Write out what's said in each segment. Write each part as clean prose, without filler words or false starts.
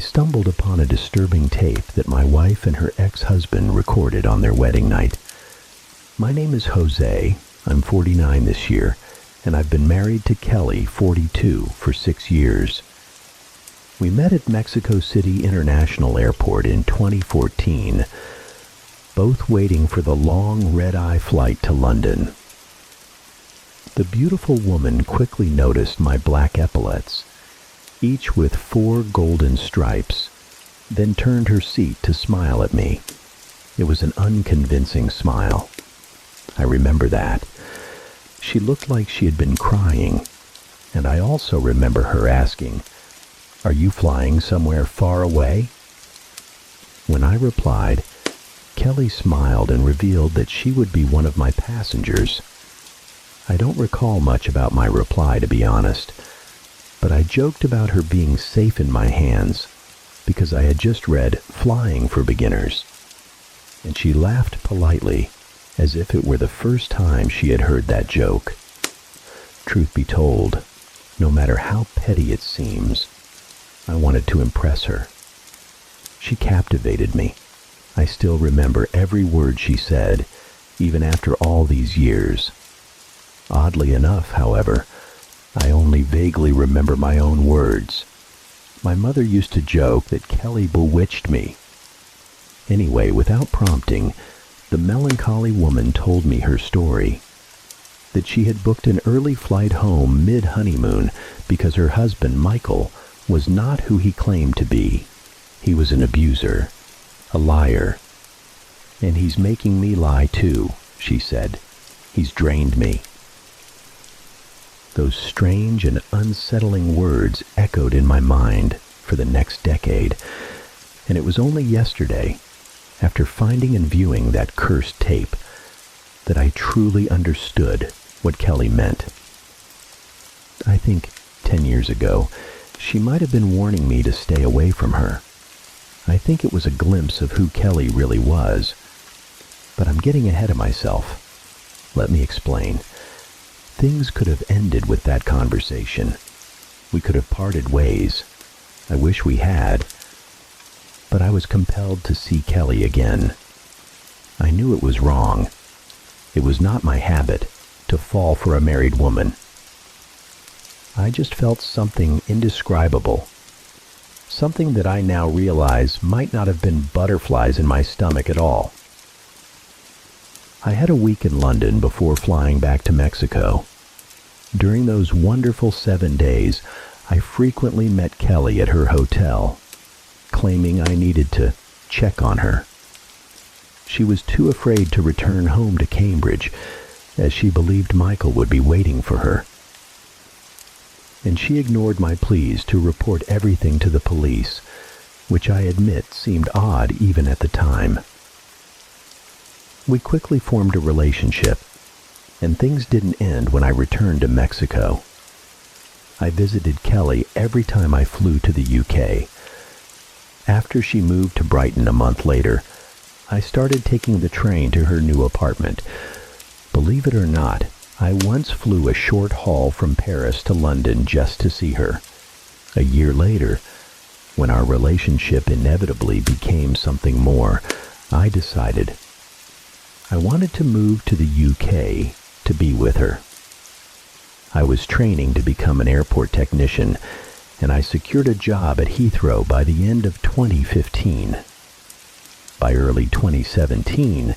stumbled upon a disturbing tape that my wife and her ex-husband recorded on their wedding night. My name is Jose. I'm 49 this year, and I've been married to Kelly, 42, for 6 years. We met at Mexico City International Airport in 2014, both waiting for the long red-eye flight to London. The beautiful woman quickly noticed my black epaulets, each with 4 golden stripes, then turned her seat to smile at me. It was an unconvincing smile. I remember that. She looked like she had been crying, and I also remember her asking, "Are you flying somewhere far away?" When I replied, Kelly smiled and revealed that she would be one of my passengers. I don't recall much about my reply, to be honest, but I joked about her being safe in my hands because I had just read Flying for Beginners, and she laughed politely as if it were the first time she had heard that joke. Truth be told, no matter how petty it seems, I wanted to impress her. She captivated me. I still remember every word she said, even after all these years. Oddly enough, however, I only vaguely remember my own words. My mother used to joke that Kelly bewitched me. Anyway, without prompting, the melancholy woman told me her story. That she had booked an early flight home mid-honeymoon because her husband, Michael, was not who he claimed to be. He was an abuser, a liar. "And he's making me lie too," she said. "He's drained me." Those strange and unsettling words echoed in my mind for the next decade, and it was only yesterday, after finding and viewing that cursed tape, that I truly understood what Kelly meant. I think 10 years ago, she might have been warning me to stay away from her. I think it was a glimpse of who Kelly really was. But I'm getting ahead of myself. Let me explain. Things could have ended with that conversation. We could have parted ways. I wish we had. But I was compelled to see Kelly again. I knew it was wrong. It was not my habit to fall for a married woman. I just felt something indescribable. Something that I now realize might not have been butterflies in my stomach at all. I had a week in London before flying back to Mexico. During those wonderful 7 days, I frequently met Kelly at her hotel, claiming I needed to check on her. She was too afraid to return home to Cambridge, as she believed Michael would be waiting for her. And she ignored my pleas to report everything to the police, which I admit seemed odd even at the time. We quickly formed a relationship, and things didn't end when I returned to Mexico. I visited Kelly every time I flew to the UK. After she moved to Brighton a month later, I started taking the train to her new apartment. Believe it or not, I once flew a short haul from Paris to London just to see her. A year later, when our relationship inevitably became something more, I decided I wanted to move to the UK to be with her. I was training to become an airport technician, and I secured a job at Heathrow by the end of 2015. By early 2017,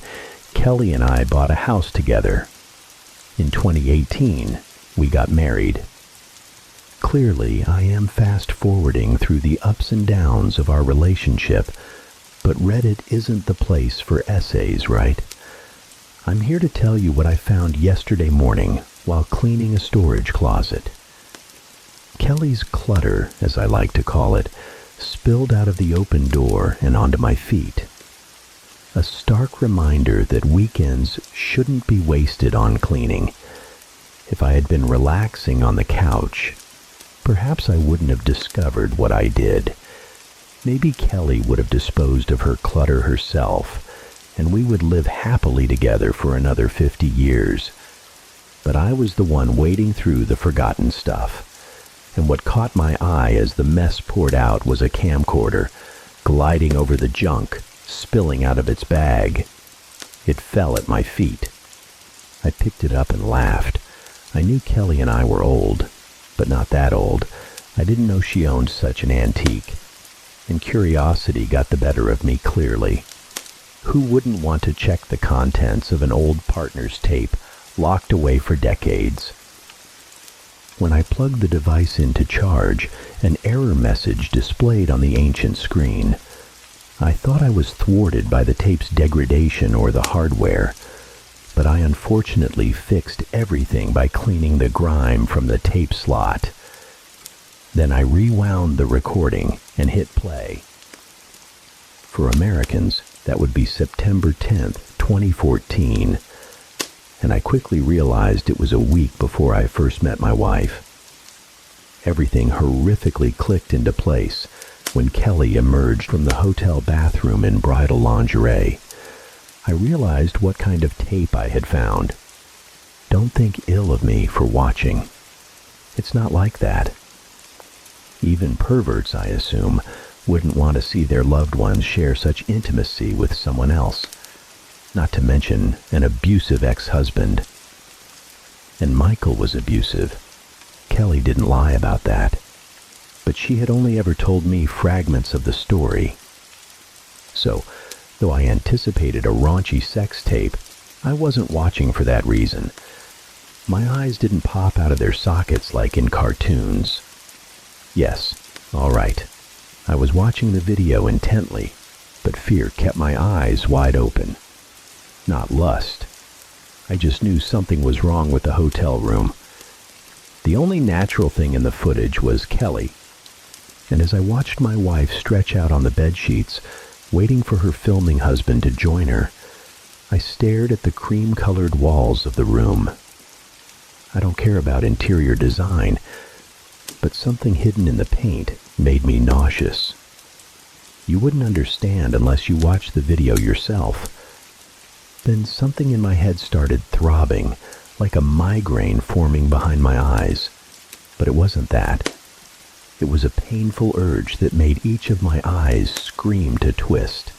Kelly and I bought a house together. In 2018, we got married. Clearly, I am fast-forwarding through the ups and downs of our relationship, but Reddit isn't the place for essays, right? I'm here to tell you what I found yesterday morning while cleaning a storage closet. Kelly's clutter, as I like to call it, spilled out of the open door and onto my feet. A stark reminder that weekends shouldn't be wasted on cleaning. If I had been relaxing on the couch, perhaps I wouldn't have discovered what I did. Maybe Kelly would have disposed of her clutter herself, and we would live happily together for another 50 years. But I was the one wading through the forgotten stuff, and what caught my eye as the mess poured out was a camcorder, gliding over the junk, spilling out of its bag. It fell at my feet. I picked it up and laughed. I knew Kelly and I were old, but not that old. I didn't know she owned such an antique, and curiosity got the better of me clearly. Who wouldn't want to check the contents of an old partner's tape locked away for decades? When I plugged the device in to charge, an error message displayed on the ancient screen. I thought I was thwarted by the tape's degradation or the hardware, but I unfortunately fixed everything by cleaning the grime from the tape slot. Then I rewound the recording and hit play. For Americans, that would be September 10th, 2014, and I quickly realized it was a week before I first met my wife. Everything horrifically clicked into place when Kelly emerged from the hotel bathroom in bridal lingerie. I realized what kind of tape I had found. Don't think ill of me for watching. It's not like that. Even perverts, I assume, wouldn't want to see their loved ones share such intimacy with someone else, not to mention an abusive ex-husband. And Michael was abusive. Kelly didn't lie about that, but she had only ever told me fragments of the story. So, though I anticipated a raunchy sex tape, I wasn't watching for that reason. My eyes didn't pop out of their sockets like in cartoons. Yes, all right. I was watching the video intently, but fear kept my eyes wide open. Not lust. I just knew something was wrong with the hotel room. The only natural thing in the footage was Kelly, and as I watched my wife stretch out on the bedsheets, waiting for her filming husband to join her, I stared at the cream-colored walls of the room. I don't care about interior design, but something hidden in the paint made me nauseous. You wouldn't understand unless you watched the video yourself. Then something in my head started throbbing, like a migraine forming behind my eyes. But it wasn't that. It was a painful urge that made each of my eyes scream to twist.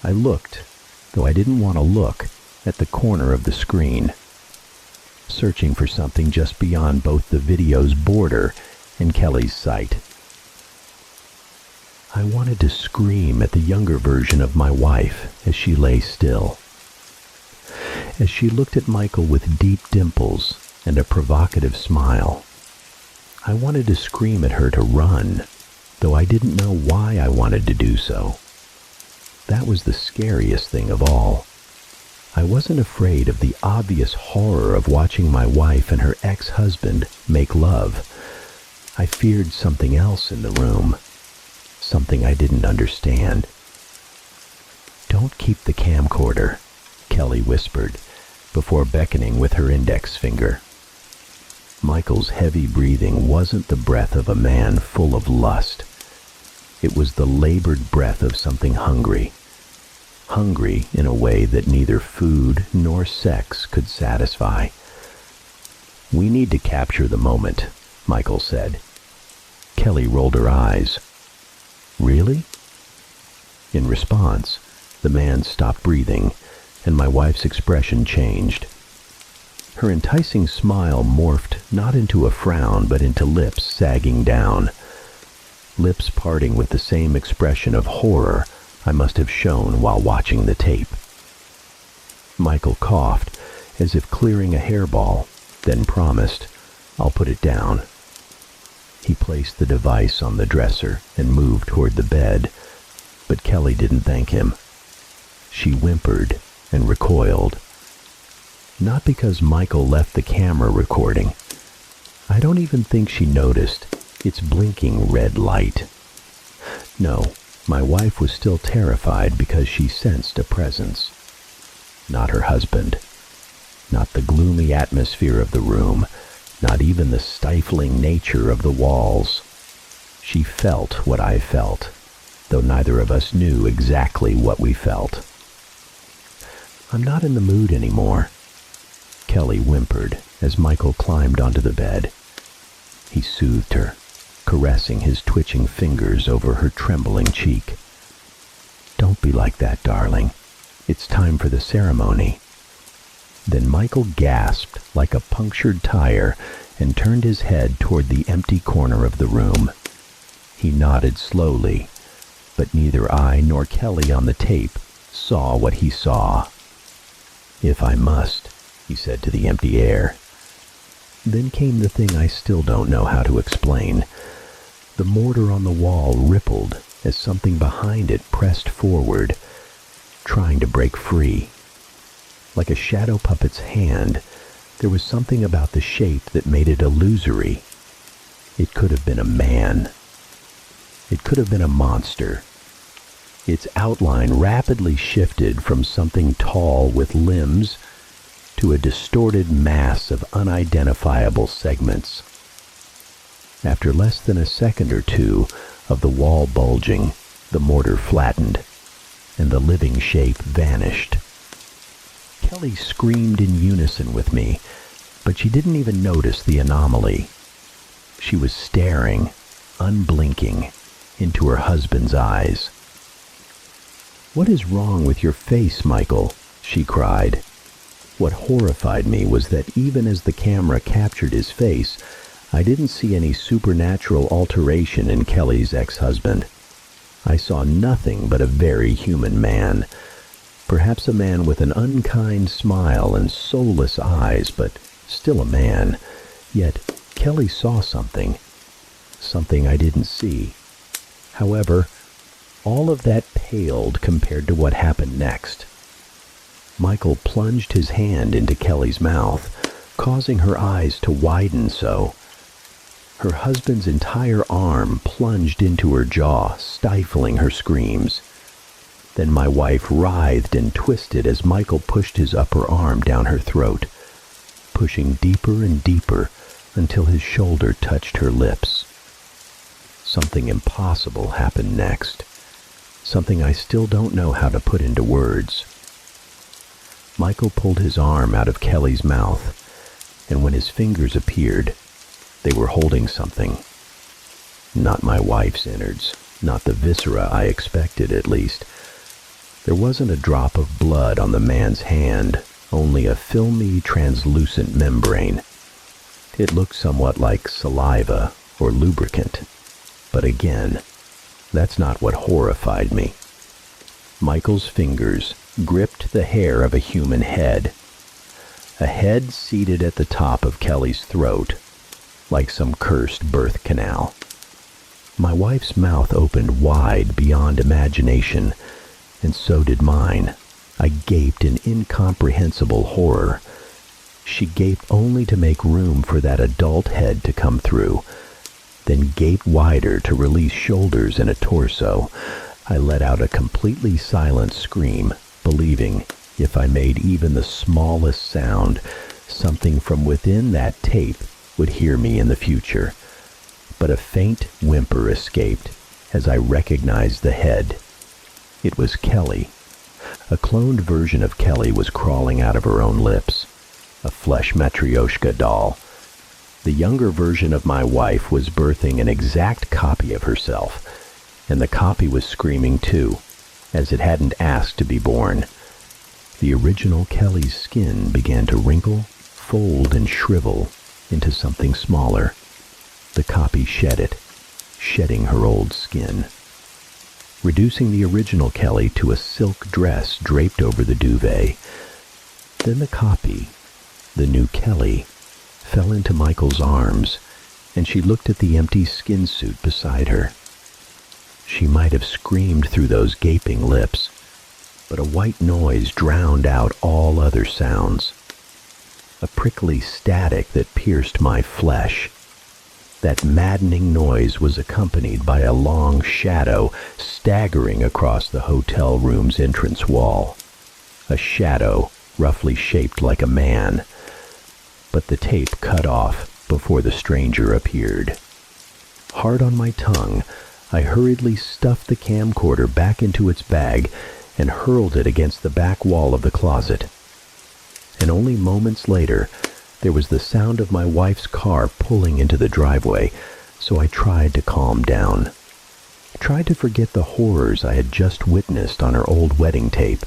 I looked, though I didn't want to look, at the corner of the screen, searching for something just beyond both the video's border and Kelly's sight. I wanted to scream at the younger version of my wife as she lay still. As she looked at Michael with deep dimples and a provocative smile, I wanted to scream at her to run, though I didn't know why I wanted to do so. That was the scariest thing of all. I wasn't afraid of the obvious horror of watching my wife and her ex-husband make love. I feared something else in the room, something I didn't understand. "Don't keep the camcorder," Kelly whispered, before beckoning with her index finger. Michael's heavy breathing wasn't the breath of a man full of lust. It was the labored breath of something hungry. Hungry in a way that neither food nor sex could satisfy. "We need to capture the moment," Michael said. Kelly rolled her eyes. "Really?" In response, the man stopped breathing, and my wife's expression changed. Her enticing smile morphed not into a frown, but into lips sagging down. Lips parting with the same expression of horror I must have shown while watching the tape. Michael coughed, as if clearing a hairball, then promised, "I'll put it down." He placed the device on the dresser and moved toward the bed, but Kelly didn't thank him. She whimpered and recoiled. Not because Michael left the camera recording. I don't even think she noticed its blinking red light. No, my wife was still terrified because she sensed a presence. Not her husband. Not the gloomy atmosphere of the room. Not even the stifling nature of the walls. She felt what I felt, though neither of us knew exactly what we felt. "I'm not in the mood anymore," Kelly whimpered as Michael climbed onto the bed. he soothed her, caressing his twitching fingers over her trembling cheek. "Don't be like that, darling. It's time for the ceremony." Then Michael gasped like a punctured tire and turned his head toward the empty corner of the room. He nodded slowly, but neither I nor Kelly on the tape saw what he saw. "If I must," he said to the empty air. Then came the thing I still don't know how to explain. The mortar on the wall rippled as something behind it pressed forward, trying to break free. Like a shadow puppet's hand, there was something about the shape that made it illusory. It could have been a man. It could have been a monster. Its outline rapidly shifted from something tall with limbs to a distorted mass of unidentifiable segments. After less than a second or two of the wall bulging, the mortar flattened, and the living shape vanished. Kelly screamed in unison with me, but she didn't even notice the anomaly. She was staring, unblinking, into her husband's eyes. "What is wrong with your face, Michael?" she cried. What horrified me was that even as the camera captured his face, I didn't see any supernatural alteration in Kelly's ex-husband. I saw nothing but a very human man. Perhaps a man with an unkind smile and soulless eyes, but still a man. Yet Kelly saw something I didn't see. However, all of that paled compared to what happened next. Michael plunged his hand into Kelly's mouth, causing her eyes to widen so. Her husband's entire arm plunged into her jaw, stifling her screams. Then my wife writhed and twisted as Michael pushed his upper arm down her throat, pushing deeper and deeper until his shoulder touched her lips. Something impossible happened next. Something I still don't know how to put into words. Michael pulled his arm out of Kelly's mouth, and when his fingers appeared, they were holding something. Not my wife's innards, not the viscera I expected at least. There wasn't a drop of blood on the man's hand, only a filmy, translucent membrane. It looked somewhat like saliva or lubricant. But again, that's not what horrified me. Michael's fingers gripped the hair of a human head. A head seated at the top of Kelly's throat, like some cursed birth canal. My wife's mouth opened wide beyond imagination, and so did mine. I gaped in incomprehensible horror. She gaped only to make room for that adult head to come through, then gaped wider to release shoulders and a torso. I let out a completely silent scream, believing, if I made even the smallest sound, something from within that tape would hear me in the future. But a faint whimper escaped as I recognized the head. It was Kelly. A cloned version of Kelly was crawling out of her own lips, a flesh Matryoshka doll. The younger version of my wife was birthing an exact copy of herself, and the copy was screaming too, as it hadn't asked to be born. The original Kelly's skin began to wrinkle, fold, and shrivel into something smaller. The copy shed it, shedding her old skin, reducing the original Kelly to a silk dress draped over the duvet. Then the copy, the new Kelly, fell into Michael's arms, and she looked at the empty skin suit beside her. She might have screamed through those gaping lips, but a white noise drowned out all other sounds. A prickly static that pierced my flesh. That maddening noise was accompanied by a long shadow staggering across the hotel room's entrance wall. A shadow roughly shaped like a man. But the tape cut off before the stranger appeared. Hard on my tongue, I hurriedly stuffed the camcorder back into its bag and hurled it against the back wall of the closet. And only moments later, There was the sound of my wife's car pulling into the driveway, so I tried to calm down. I tried to forget the horrors I had just witnessed on her old wedding tape.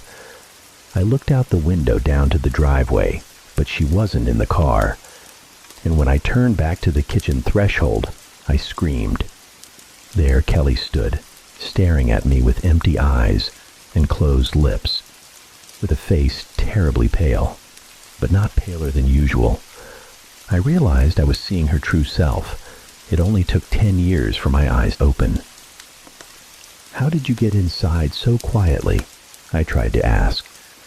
I looked out the window down to the driveway, but she wasn't in the car. And when I turned back to the kitchen threshold, I screamed. There Kelly stood, staring at me with empty eyes and closed lips, with a face terribly pale, but not paler than usual. I realized I was seeing her true self. It only took 10 years for my eyes to open. "How did you get inside so quietly?" I tried to ask,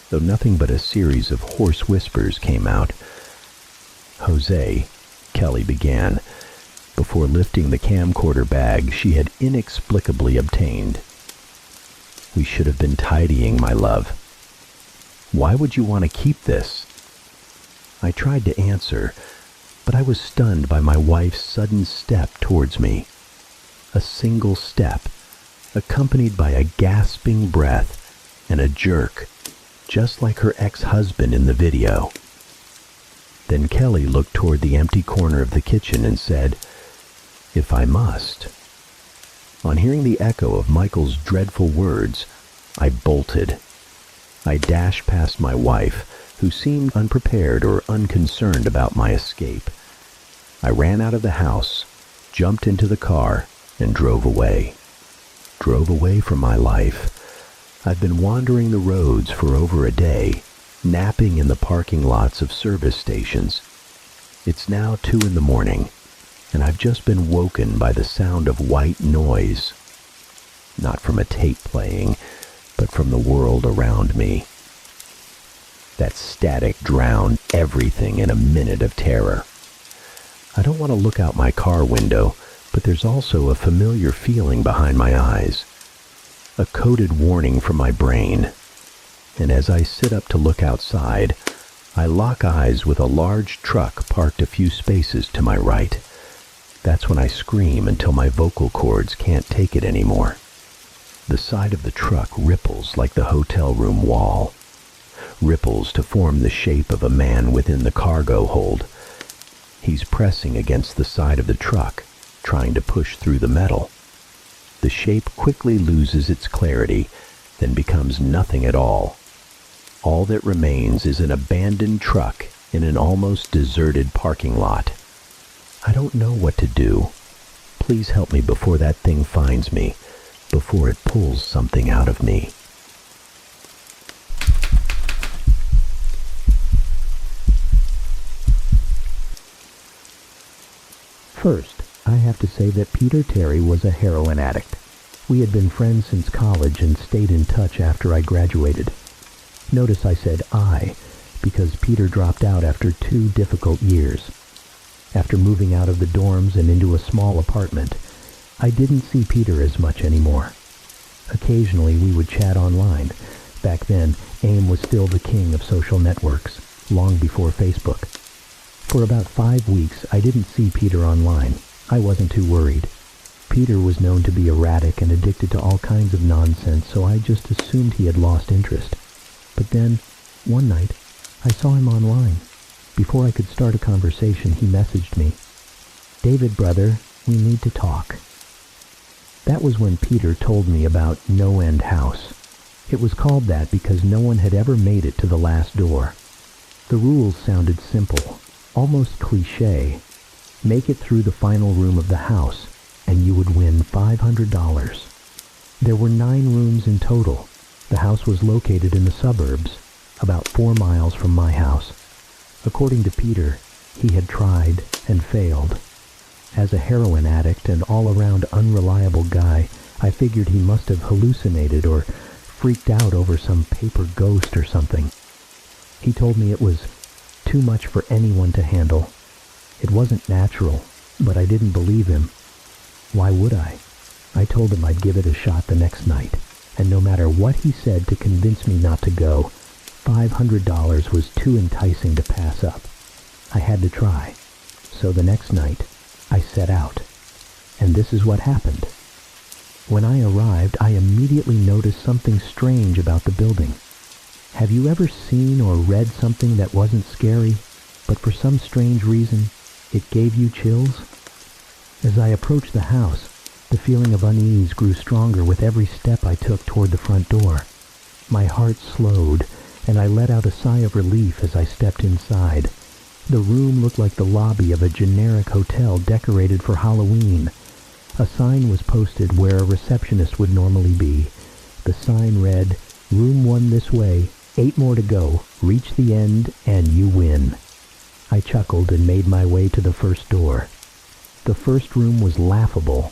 though nothing but a series of hoarse whispers came out. "Jose," Kelly began, before lifting the camcorder bag she had inexplicably obtained. "We should have been tidying, my love. Why would you want to keep this?" I tried to answer, but I was stunned by my wife's sudden step towards me. A single step, accompanied by a gasping breath and a jerk, just like her ex-husband in the video. Then Kelly looked toward the empty corner of the kitchen and said, "If I must." On hearing the echo of Michael's dreadful words, I bolted. I dashed past my wife, who seemed unprepared or unconcerned about my escape. I ran out of the house, jumped into the car, and drove away. Drove away from my life. I've been wandering the roads for over a day, napping in the parking lots of service stations. It's now 2 a.m, and I've just been woken by the sound of white noise. Not from a tape playing, but from the world around me. That static drowned everything in a minute of terror. I don't want to look out my car window, but there's also a familiar feeling behind my eyes. A coded warning from my brain. And as I sit up to look outside, I lock eyes with a large truck parked a few spaces to my right. That's when I scream until my vocal cords can't take it anymore. The side of the truck ripples like the hotel room wall. Ripples to form the shape of a man within the cargo hold. He's pressing against the side of the truck, trying to push through the metal. The shape quickly loses its clarity, then becomes nothing at all. All that remains is an abandoned truck in an almost deserted parking lot. I don't know what to do. Please help me before that thing finds me, before it pulls something out of me. First, I have to say that Peter Terry was a heroin addict. We had been friends since college and stayed in touch after I graduated. Notice I said I, because Peter dropped out after 2 difficult years. After moving out of the dorms and into a small apartment, I didn't see Peter as much anymore. Occasionally we would chat online. Back then, AIM was still the king of social networks, long before Facebook. For about 5 weeks, I didn't see Peter online. I wasn't too worried. Peter was known to be erratic and addicted to all kinds of nonsense, so I just assumed he had lost interest. But then, one night, I saw him online. Before I could start a conversation, he messaged me, "David, brother, we need to talk." That was when Peter told me about No End House. It was called that because no one had ever made it to the last door. The rules sounded simple, almost cliché. Make it through the final room of the house, and you would win $500. There were 9 rooms in total. The house was located in the suburbs, about 4 miles from my house. According to Peter, he had tried and failed. As a heroin addict and all-around unreliable guy, I figured he must have hallucinated or freaked out over some paper ghost or something. He told me it was too much for anyone to handle. It wasn't natural, but I didn't believe him. Why would I? I told him I'd give it a shot the next night, and no matter what he said to convince me not to go, $500 was too enticing to pass up. I had to try. So the next night, I set out. And this is what happened. When I arrived, I immediately noticed something strange about the building. Have you ever seen or read something that wasn't scary? but for some strange reason, it gave you chills? As I approached the house, the feeling of unease grew stronger with every step I took toward the front door. My heart slowed, and I let out a sigh of relief as I stepped inside. The room looked like the lobby of a generic hotel decorated for Halloween. A sign was posted where a receptionist would normally be. The sign read, "Room 1 this way, 8 more to go, reach the end, and you win." I chuckled and made my way to the first door. The first room was laughable.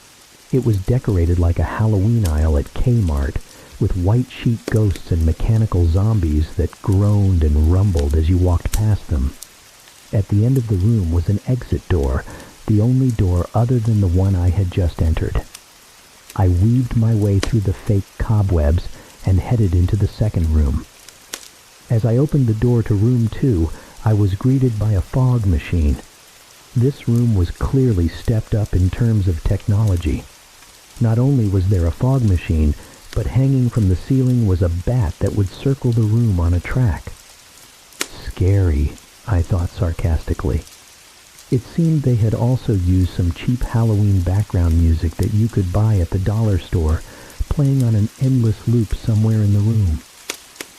It was decorated like a Halloween aisle at Kmart, with white sheet ghosts and mechanical zombies that groaned and rumbled as you walked past them. At the end of the room was an exit door, the only door other than the one I had just entered. I weaved my way through the fake cobwebs and headed into the second room. As I opened the door to room 2, I was greeted by a fog machine. This room was clearly stepped up in terms of technology. Not only was there a fog machine, but hanging from the ceiling was a bat that would circle the room on a track. Scary, I thought sarcastically. It seemed they had also used some cheap Halloween background music that you could buy at the dollar store, playing on an endless loop somewhere in the room.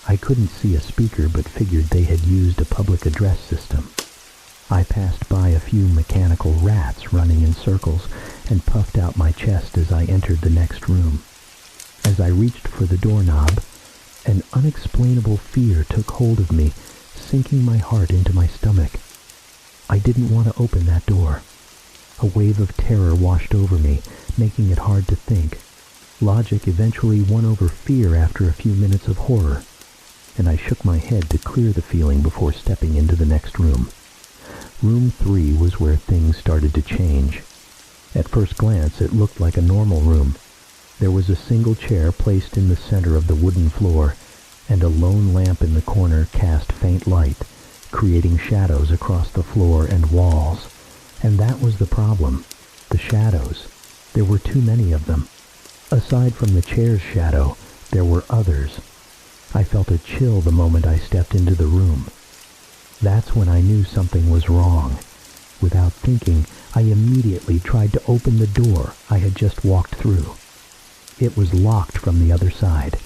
I couldn't see a speaker, but figured they had used a public address system. I passed by a few mechanical rats running in circles and puffed out my chest as I entered the next room. As I reached for the doorknob, an unexplainable fear took hold of me, sinking my heart into my stomach. I didn't want to open that door. A wave of terror washed over me, making it hard to think. Logic eventually won over fear after a few minutes of horror, and I shook my head to clear the feeling before stepping into the next room. Room 3 was where things started to change. At first glance, it looked like a normal room. There was a single chair placed in the center of the wooden floor, and a lone lamp in the corner cast faint light, creating shadows across the floor and walls. And that was the problem. The shadows. There were too many of them. Aside from the chair's shadow, there were others. I felt a chill the moment I stepped into the room. That's when I knew something was wrong. Without thinking, I immediately tried to open the door I had just walked through. It was locked from the other side.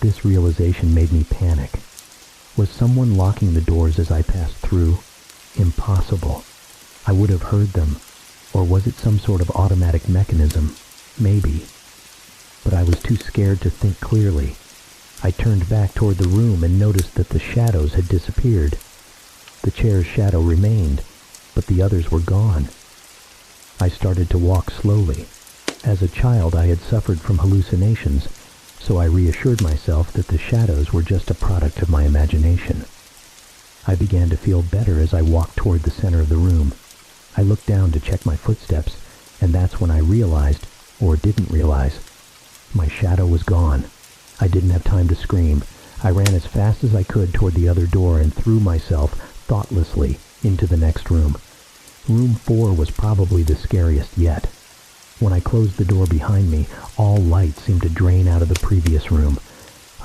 This realization made me panic. Was someone locking the doors as I passed through? Impossible. I would have heard them. Or was it some sort of automatic mechanism? Maybe. But I was too scared to think clearly. I turned back toward the room and noticed that the shadows had disappeared. The chair's shadow remained, but the others were gone. I started to walk slowly. As a child, I had suffered from hallucinations, so I reassured myself that the shadows were just a product of my imagination. I began to feel better as I walked toward the center of the room. I looked down to check my footsteps, and that's when I realized, or didn't realize, my shadow was gone. I didn't have time to scream. I ran as fast as I could toward the other door and threw myself thoughtlessly into the next room. Room 4 was probably the scariest yet. When I closed the door behind me, all light seemed to drain out of the previous room.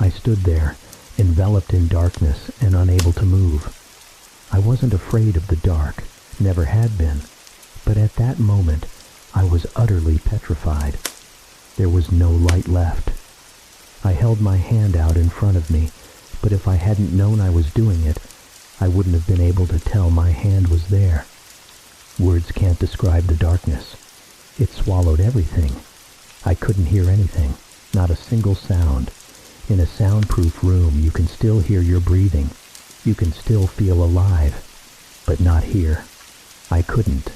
I stood there, enveloped in darkness and unable to move. I wasn't afraid of the dark, never had been, but at that moment, I was utterly petrified. There was no light left. I held my hand out in front of me, but if I hadn't known I was doing it, I wouldn't have been able to tell my hand was there. Words can't describe the darkness. It swallowed everything. I couldn't hear anything, not a single sound. In a soundproof room, you can still hear your breathing. You can still feel alive, but not here. I couldn't.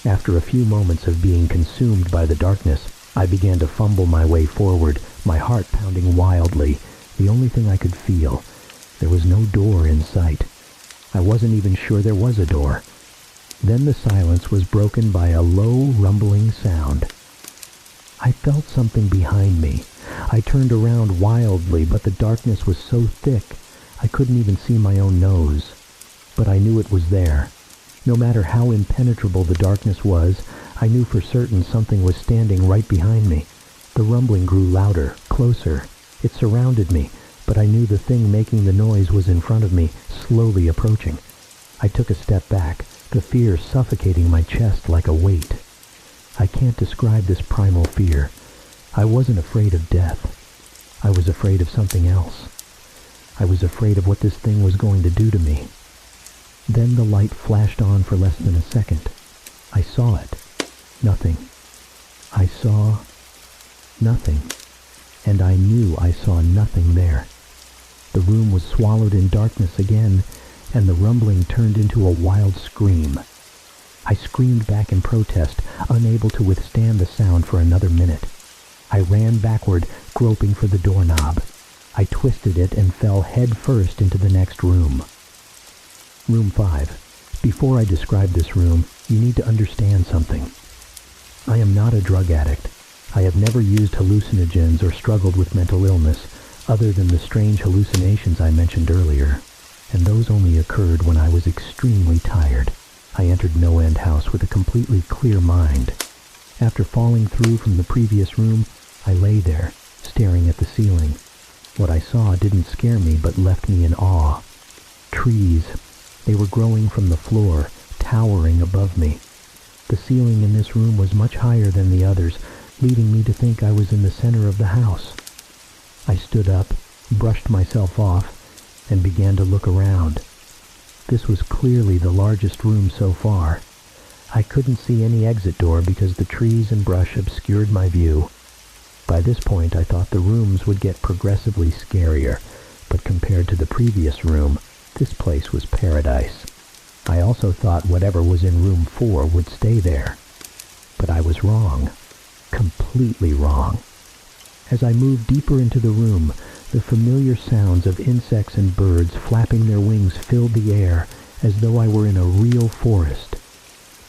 After a few moments of being consumed by the darkness, I began to fumble my way forward, my heart pounding wildly, the only thing I could feel. There was no door in sight. I wasn't even sure there was a door. Then the silence was broken by a low, rumbling sound. I felt something behind me. I turned around wildly, but the darkness was so thick, I couldn't even see my own nose. But I knew it was there. No matter how impenetrable the darkness was, I knew for certain something was standing right behind me. The rumbling grew louder, closer. It surrounded me, but I knew the thing making the noise was in front of me, slowly approaching. I took a step back, the fear suffocating my chest like a weight. I can't describe this primal fear. I wasn't afraid of death. I was afraid of something else. I was afraid of what this thing was going to do to me. Then the light flashed on for less than a second. I saw it. Nothing. I saw nothing. And I knew I saw nothing there. The room was swallowed in darkness again, and the rumbling turned into a wild scream. I screamed back in protest, unable to withstand the sound for another minute. I ran backward, groping for the doorknob. I twisted it and fell head first into the next room. Room 5. Before I describe this room, you need to understand something. I am not a drug addict. I have never used hallucinogens or struggled with mental illness, other than the strange hallucinations I mentioned earlier, and those only occurred when I was extremely tired. I entered No End House with a completely clear mind. After falling through from the previous room, I lay there, staring at the ceiling. What I saw didn't scare me, but left me in awe. Trees. They were growing from the floor, towering above me. The ceiling in this room was much higher than the others, leading me to think I was in the center of the house. I stood up, brushed myself off, and began to look around. This was clearly the largest room so far. I couldn't see any exit door because the trees and brush obscured my view. By this point, I thought the rooms would get progressively scarier, but compared to the previous room, this place was paradise. I also thought whatever was in room 4 would stay there. But I was wrong. Completely wrong. As I moved deeper into the room, the familiar sounds of insects and birds flapping their wings filled the air as though I were in a real forest.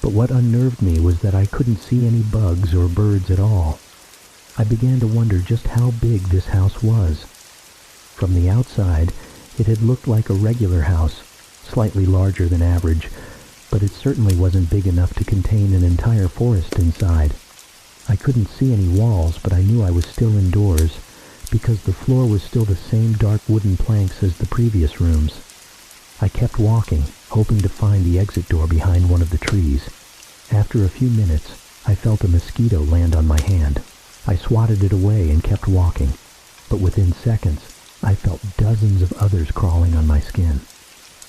But what unnerved me was that I couldn't see any bugs or birds at all. I began to wonder just how big this house was. From the outside, it had looked like a regular house, slightly larger than average, but it certainly wasn't big enough to contain an entire forest inside. I couldn't see any walls, but I knew I was still indoors, because the floor was still the same dark wooden planks as the previous rooms. I kept walking, hoping to find the exit door behind one of the trees. After a few minutes, I felt a mosquito land on my hand. I swatted it away and kept walking, but within seconds, I felt dozens of others crawling on my skin.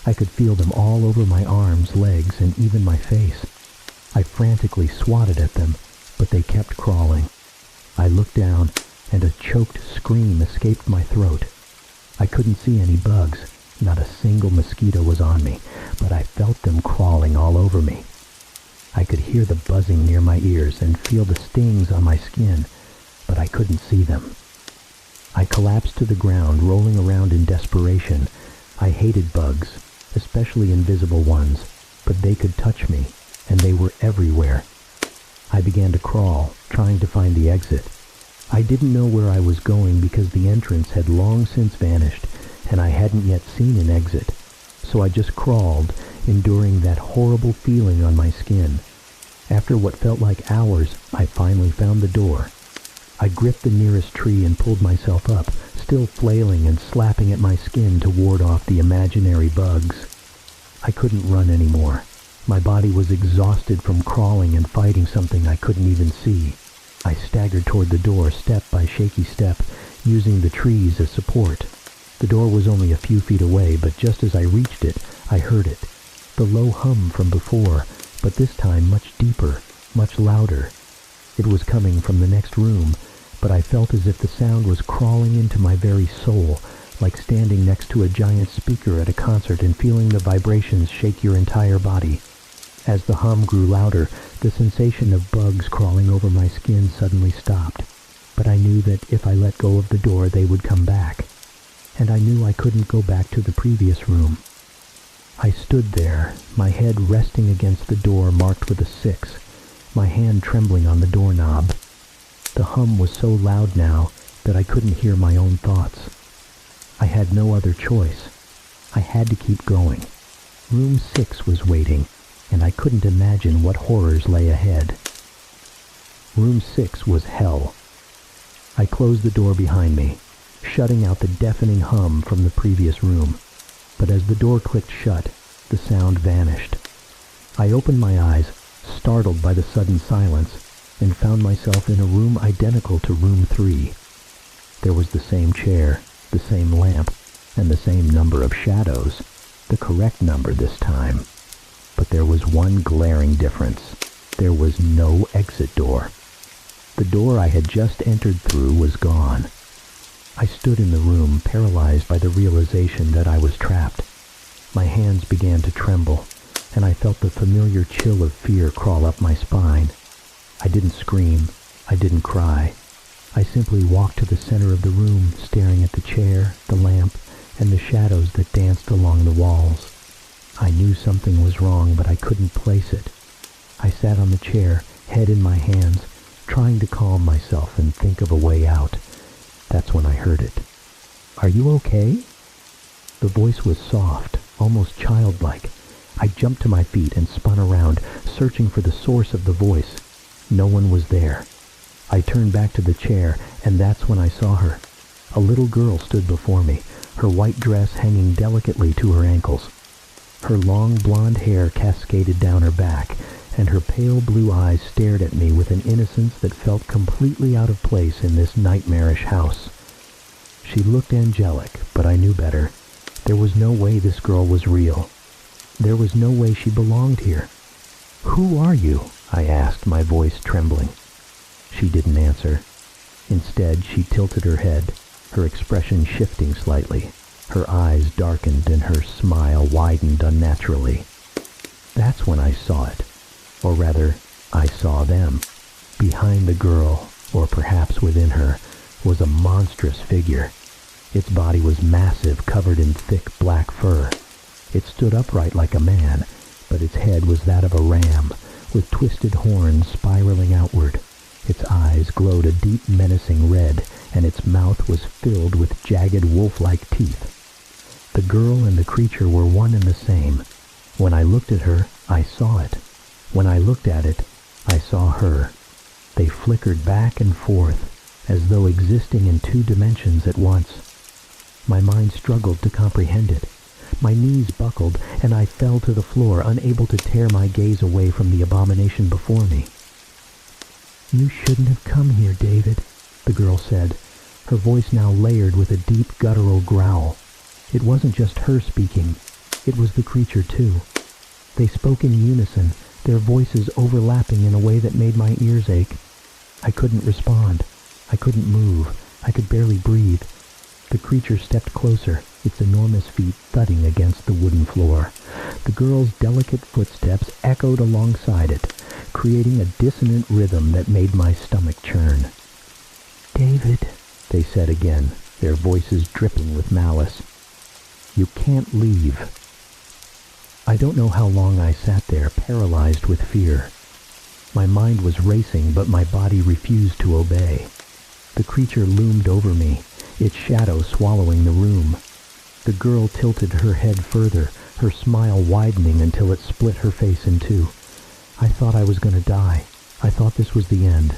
I could feel them all over my arms, legs, and even my face. I frantically swatted at them, but they kept crawling. I looked down, and a choked scream escaped my throat. I couldn't see any bugs. Not a single mosquito was on me, but I felt them crawling all over me. I could hear the buzzing near my ears and feel the stings on my skin, but I couldn't see them. I collapsed to the ground, rolling around in desperation. I hated bugs, especially invisible ones, but they could touch me, and they were everywhere. I began to crawl, trying to find the exit. I didn't know where I was going because the entrance had long since vanished, and I hadn't yet seen an exit, so I just crawled, enduring that horrible feeling on my skin. After what felt like hours, I finally found the door. I gripped the nearest tree and pulled myself up, still flailing and slapping at my skin to ward off the imaginary bugs. I couldn't run anymore. My body was exhausted from crawling and fighting something I couldn't even see. I staggered toward the door, step by shaky step, using the trees as support. The door was only a few feet away, but just as I reached it, I heard it. The low hum from before, but this time much deeper, much louder. It was coming from the next room, but I felt as if the sound was crawling into my very soul, like standing next to a giant speaker at a concert and feeling the vibrations shake your entire body. As the hum grew louder, the sensation of bugs crawling over my skin suddenly stopped. But I knew that if I let go of the door, they would come back. And I knew I couldn't go back to the previous room. I stood there, my head resting against the door marked with a 6, my hand trembling on the doorknob. The hum was so loud now that I couldn't hear my own thoughts. I had no other choice. I had to keep going. Room 6 was waiting, and I couldn't imagine what horrors lay ahead. Room 6 was hell. I closed the door behind me, shutting out the deafening hum from the previous room. But as the door clicked shut, the sound vanished. I opened my eyes, startled by the sudden silence, and found myself in a room identical to room 3. There was the same chair, the same lamp, and the same number of shadows, the correct number this time. But there was one glaring difference. There was no exit door. The door I had just entered through was gone. I stood in the room, paralyzed by the realization that I was trapped. My hands began to tremble, and I felt the familiar chill of fear crawl up my spine. I didn't scream. I didn't cry. I simply walked to the center of the room, staring at the chair, the lamp, and the shadows that danced along the walls. I knew something was wrong, but I couldn't place it. I sat on the chair, head in my hands, trying to calm myself and think of a way out. That's when I heard it. "Are you okay?" The voice was soft, almost childlike. I jumped to my feet and spun around, searching for the source of the voice. No one was there. I turned back to the chair, and that's when I saw her. A little girl stood before me, her white dress hanging delicately to her ankles. Her long blonde hair cascaded down her back, and her pale blue eyes stared at me with an innocence that felt completely out of place in this nightmarish house. She looked angelic, but I knew better. There was no way this girl was real. There was no way she belonged here. "Who are you?" I asked, my voice trembling. She didn't answer. Instead, she tilted her head, her expression shifting slightly. Her eyes darkened and her smile widened unnaturally. That's when I saw it. Or rather, I saw them. Behind the girl, or perhaps within her, was a monstrous figure. Its body was massive, covered in thick black fur. It stood upright like a man, but its head was that of a ram, with twisted horns spiraling outward. Its eyes glowed a deep menacing red, and its mouth was filled with jagged wolf-like teeth. The girl and the creature were one and the same. When I looked at her, I saw it. When I looked at it, I saw her. They flickered back and forth, as though existing in 2 dimensions at once. My mind struggled to comprehend it. My knees buckled, and I fell to the floor, unable to tear my gaze away from the abomination before me. "You shouldn't have come here, David," the girl said, her voice now layered with a deep guttural growl. It wasn't just her speaking. It was the creature, too. They spoke in unison, their voices overlapping in a way that made my ears ache. I couldn't respond. I couldn't move. I could barely breathe. The creature stepped closer, its enormous feet thudding against the wooden floor. The girl's delicate footsteps echoed alongside it, creating a dissonant rhythm that made my stomach churn. "David," they said again, their voices dripping with malice. "You can't leave." I don't know how long I sat there, paralyzed with fear. My mind was racing, but my body refused to obey. The creature loomed over me, its shadow swallowing the room. The girl tilted her head further, her smile widening until it split her face in 2. I thought I was going to die. I thought this was the end.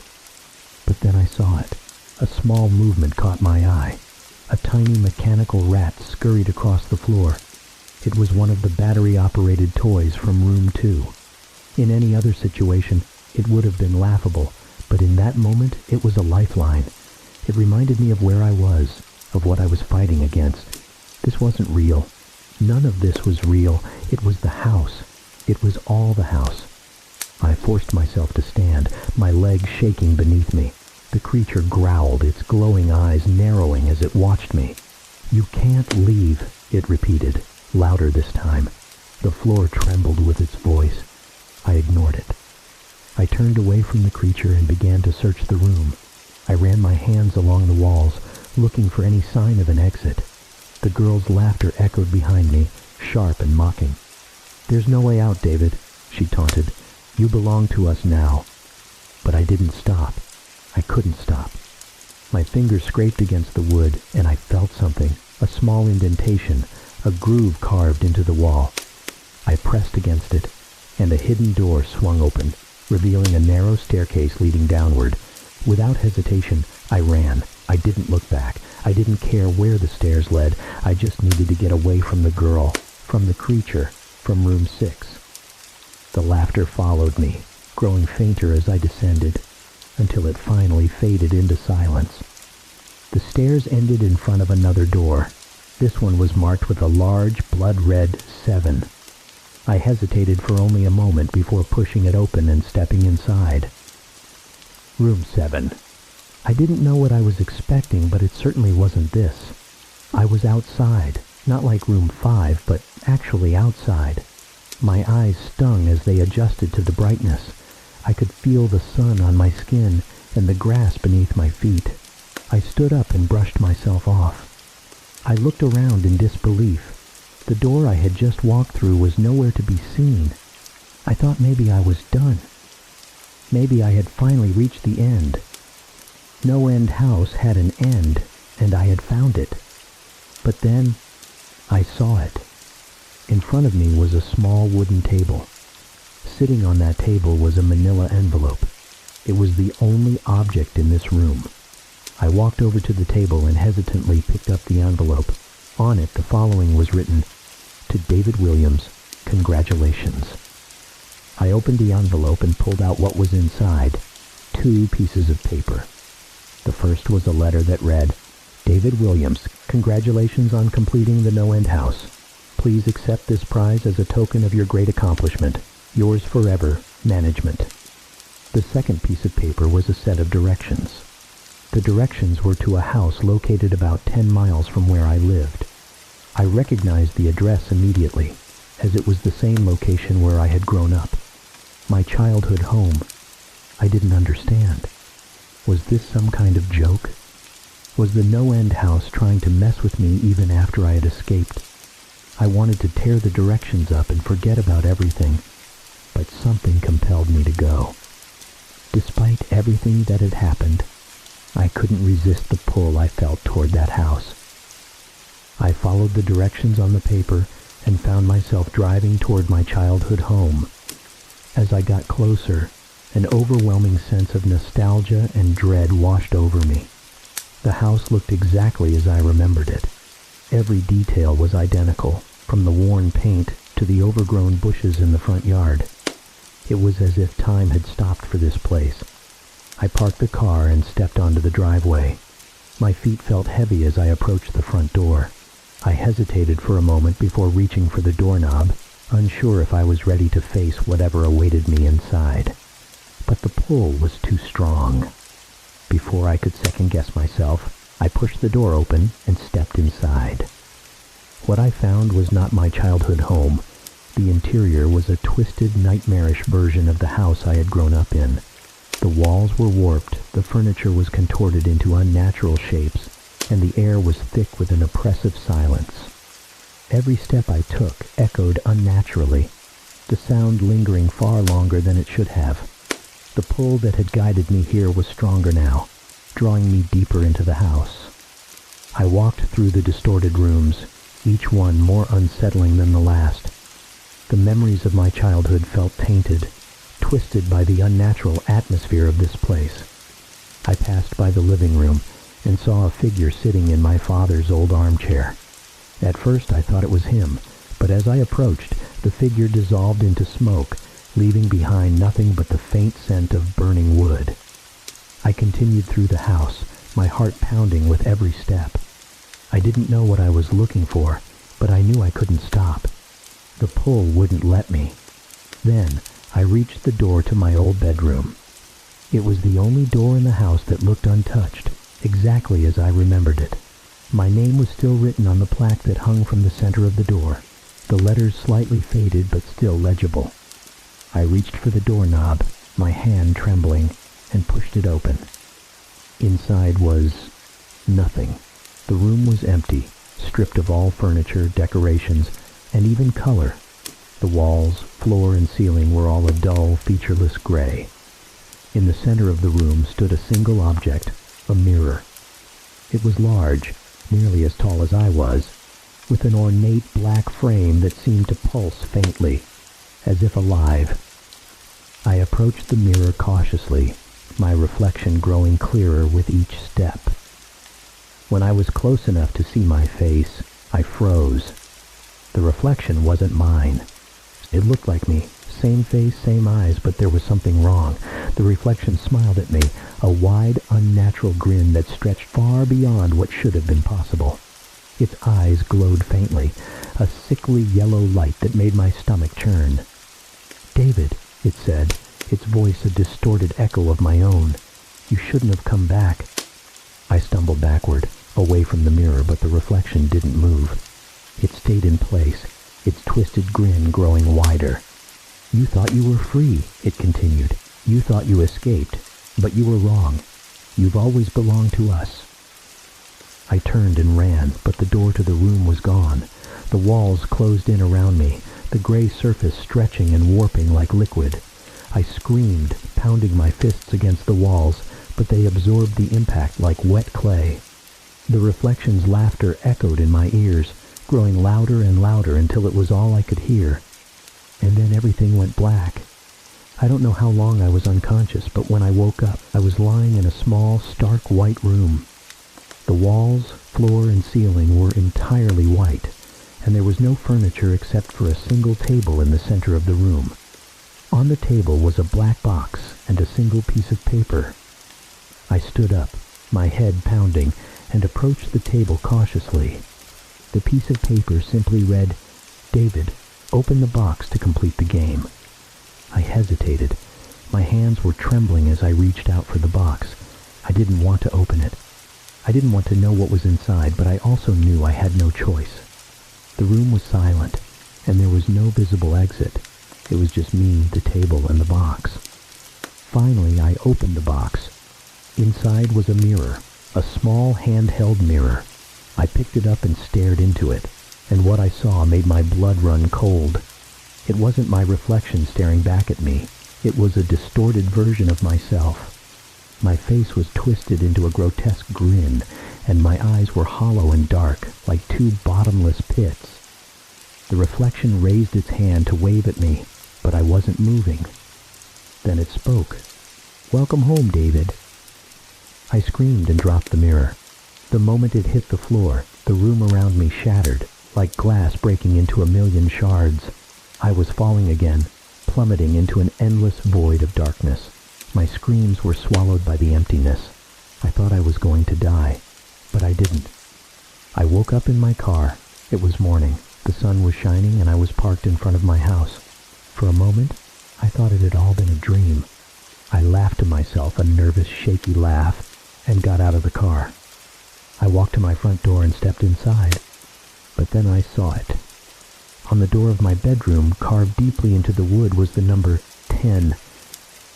But then I saw it. A small movement caught my eye. A tiny mechanical rat scurried across the floor. It was one of the battery-operated toys from room 2. In any other situation, it would have been laughable, but in that moment, it was a lifeline. It reminded me of where I was, of what I was fighting against. This wasn't real. None of this was real. It was the house. It was all the house. I forced myself to stand, my legs shaking beneath me. The creature growled, its glowing eyes narrowing as it watched me. "You can't leave," it repeated, louder this time. The floor trembled with its voice. I ignored it. I turned away from the creature and began to search the room. I ran my hands along the walls, looking for any sign of an exit. The girl's laughter echoed behind me, sharp and mocking. "There's no way out, David," she taunted. "You belong to us now." But I didn't stop. I couldn't stop. My fingers scraped against the wood, and I felt something, a small indentation, a groove carved into the wall. I pressed against it, and a hidden door swung open, revealing a narrow staircase leading downward. Without hesitation, I ran. I didn't look back. I didn't care where the stairs led. I just needed to get away from the girl, from the creature, from room 6. The laughter followed me, growing fainter as I descended, until it finally faded into silence. The stairs ended in front of another door. This one was marked with a large, blood-red 7. I hesitated for only a moment before pushing it open and stepping inside. Room 7. I didn't know what I was expecting, but it certainly wasn't this. I was outside, not like room 5, but actually outside. My eyes stung as they adjusted to the brightness. I could feel the sun on my skin and the grass beneath my feet. I stood up and brushed myself off. I looked around in disbelief. The door I had just walked through was nowhere to be seen. I thought maybe I was done. Maybe I had finally reached the end. No End House had an end, and I had found it. But then, I saw it. In front of me was a small wooden table. Sitting on that table was a manila envelope. It was the only object in this room. I walked over to the table and hesitantly picked up the envelope. On it, the following was written, "To David Williams, congratulations." I opened the envelope and pulled out what was inside, 2 pieces of paper. The first was a letter that read, "David Williams, congratulations on completing the No End House. Please accept this prize as a token of your great accomplishment. Yours forever, Management." The second piece of paper was a set of directions. The directions were to a house located about 10 miles from where I lived. I recognized the address immediately, as it was the same location where I had grown up. My childhood home. I didn't understand. Was this some kind of joke? Was the No End House trying to mess with me even after I had escaped? I wanted to tear the directions up and forget about everything, but something compelled me to go. Despite everything that had happened, I couldn't resist the pull I felt toward that house. I followed the directions on the paper and found myself driving toward my childhood home. As I got closer, an overwhelming sense of nostalgia and dread washed over me. The house looked exactly as I remembered it. Every detail was identical, from the worn paint to the overgrown bushes in the front yard. It was as if time had stopped for this place. I parked the car and stepped onto the driveway. My feet felt heavy as I approached the front door. I hesitated for a moment before reaching for the doorknob, unsure if I was ready to face whatever awaited me inside. But the pull was too strong. Before I could second-guess myself, I pushed the door open and stepped inside. What I found was not my childhood home. The interior was a twisted, nightmarish version of the house I had grown up in. The walls were warped, the furniture was contorted into unnatural shapes, and the air was thick with an oppressive silence. Every step I took echoed unnaturally, the sound lingering far longer than it should have. The pull that had guided me here was stronger now, drawing me deeper into the house. I walked through the distorted rooms, each one more unsettling than the last. The memories of my childhood felt tainted, twisted by the unnatural atmosphere of this place. I passed by the living room and saw a figure sitting in my father's old armchair. At first I thought it was him, but as I approached, the figure dissolved into smoke, leaving behind nothing but the faint scent of burning wood. I continued through the house, my heart pounding with every step. I didn't know what I was looking for, but I knew I couldn't stop. The pull wouldn't let me. Then I reached the door to my old bedroom. It was the only door in the house that looked untouched, exactly as I remembered it. My name was still written on the plaque that hung from the center of the door, the letters slightly faded but still legible. I reached for the doorknob, my hand trembling, and pushed it open. Inside was nothing. The room was empty, stripped of all furniture, decorations, and even color. The walls, floor, and ceiling were all a dull, featureless gray. In the center of the room stood a single object, a mirror. It was large, nearly as tall as I was, with an ornate black frame that seemed to pulse faintly, as if alive. I approached the mirror cautiously, my reflection growing clearer with each step. When I was close enough to see my face, I froze. The reflection wasn't mine. It looked like me. Same face, same eyes, but there was something wrong. The reflection smiled at me, a wide, unnatural grin that stretched far beyond what should have been possible. Its eyes glowed faintly, a sickly yellow light that made my stomach churn. "David," it said, its voice a distorted echo of my own. "You shouldn't have come back." I stumbled backward, away from the mirror, but the reflection didn't move. It stayed in place, its twisted grin growing wider. "You thought you were free," it continued. "You thought you escaped, but you were wrong. You've always belonged to us." I turned and ran, but the door to the room was gone. The walls closed in around me, the gray surface stretching and warping like liquid. I screamed, pounding my fists against the walls, but they absorbed the impact like wet clay. The reflection's laughter echoed in my ears, growing louder and louder until it was all I could hear. And then everything went black. I don't know how long I was unconscious, but when I woke up, I was lying in a small, stark white room. The walls, floor, and ceiling were entirely white, and there was no furniture except for a single table in the center of the room. On the table was a black box and a single piece of paper. I stood up, my head pounding, and approached the table cautiously. The piece of paper simply read, "David, open the box to complete the game." I hesitated. My hands were trembling as I reached out for the box. I didn't want to open it. I didn't want to know what was inside, but I also knew I had no choice. The room was silent, and there was no visible exit. It was just me, the table, and the box. Finally, I opened the box. Inside was a mirror, a small handheld mirror. I picked it up and stared into it, and what I saw made my blood run cold. It wasn't my reflection staring back at me. It was a distorted version of myself. My face was twisted into a grotesque grin, and my eyes were hollow and dark, like two bottomless pits. The reflection raised its hand to wave at me, but I wasn't moving. Then it spoke. "Welcome home, David." I screamed and dropped the mirror. The moment it hit the floor, the room around me shattered, like glass breaking into a million shards. I was falling again, plummeting into an endless void of darkness. My screams were swallowed by the emptiness. I thought I was going to die, but I didn't. I woke up in my car. It was morning. The sun was shining, and I was parked in front of my house. For a moment, I thought it had all been a dream. I laughed to myself, a nervous, shaky laugh, and got out of the car. I walked to my front door and stepped inside. But then I saw it. On the door of my bedroom, carved deeply into the wood, was the number 10.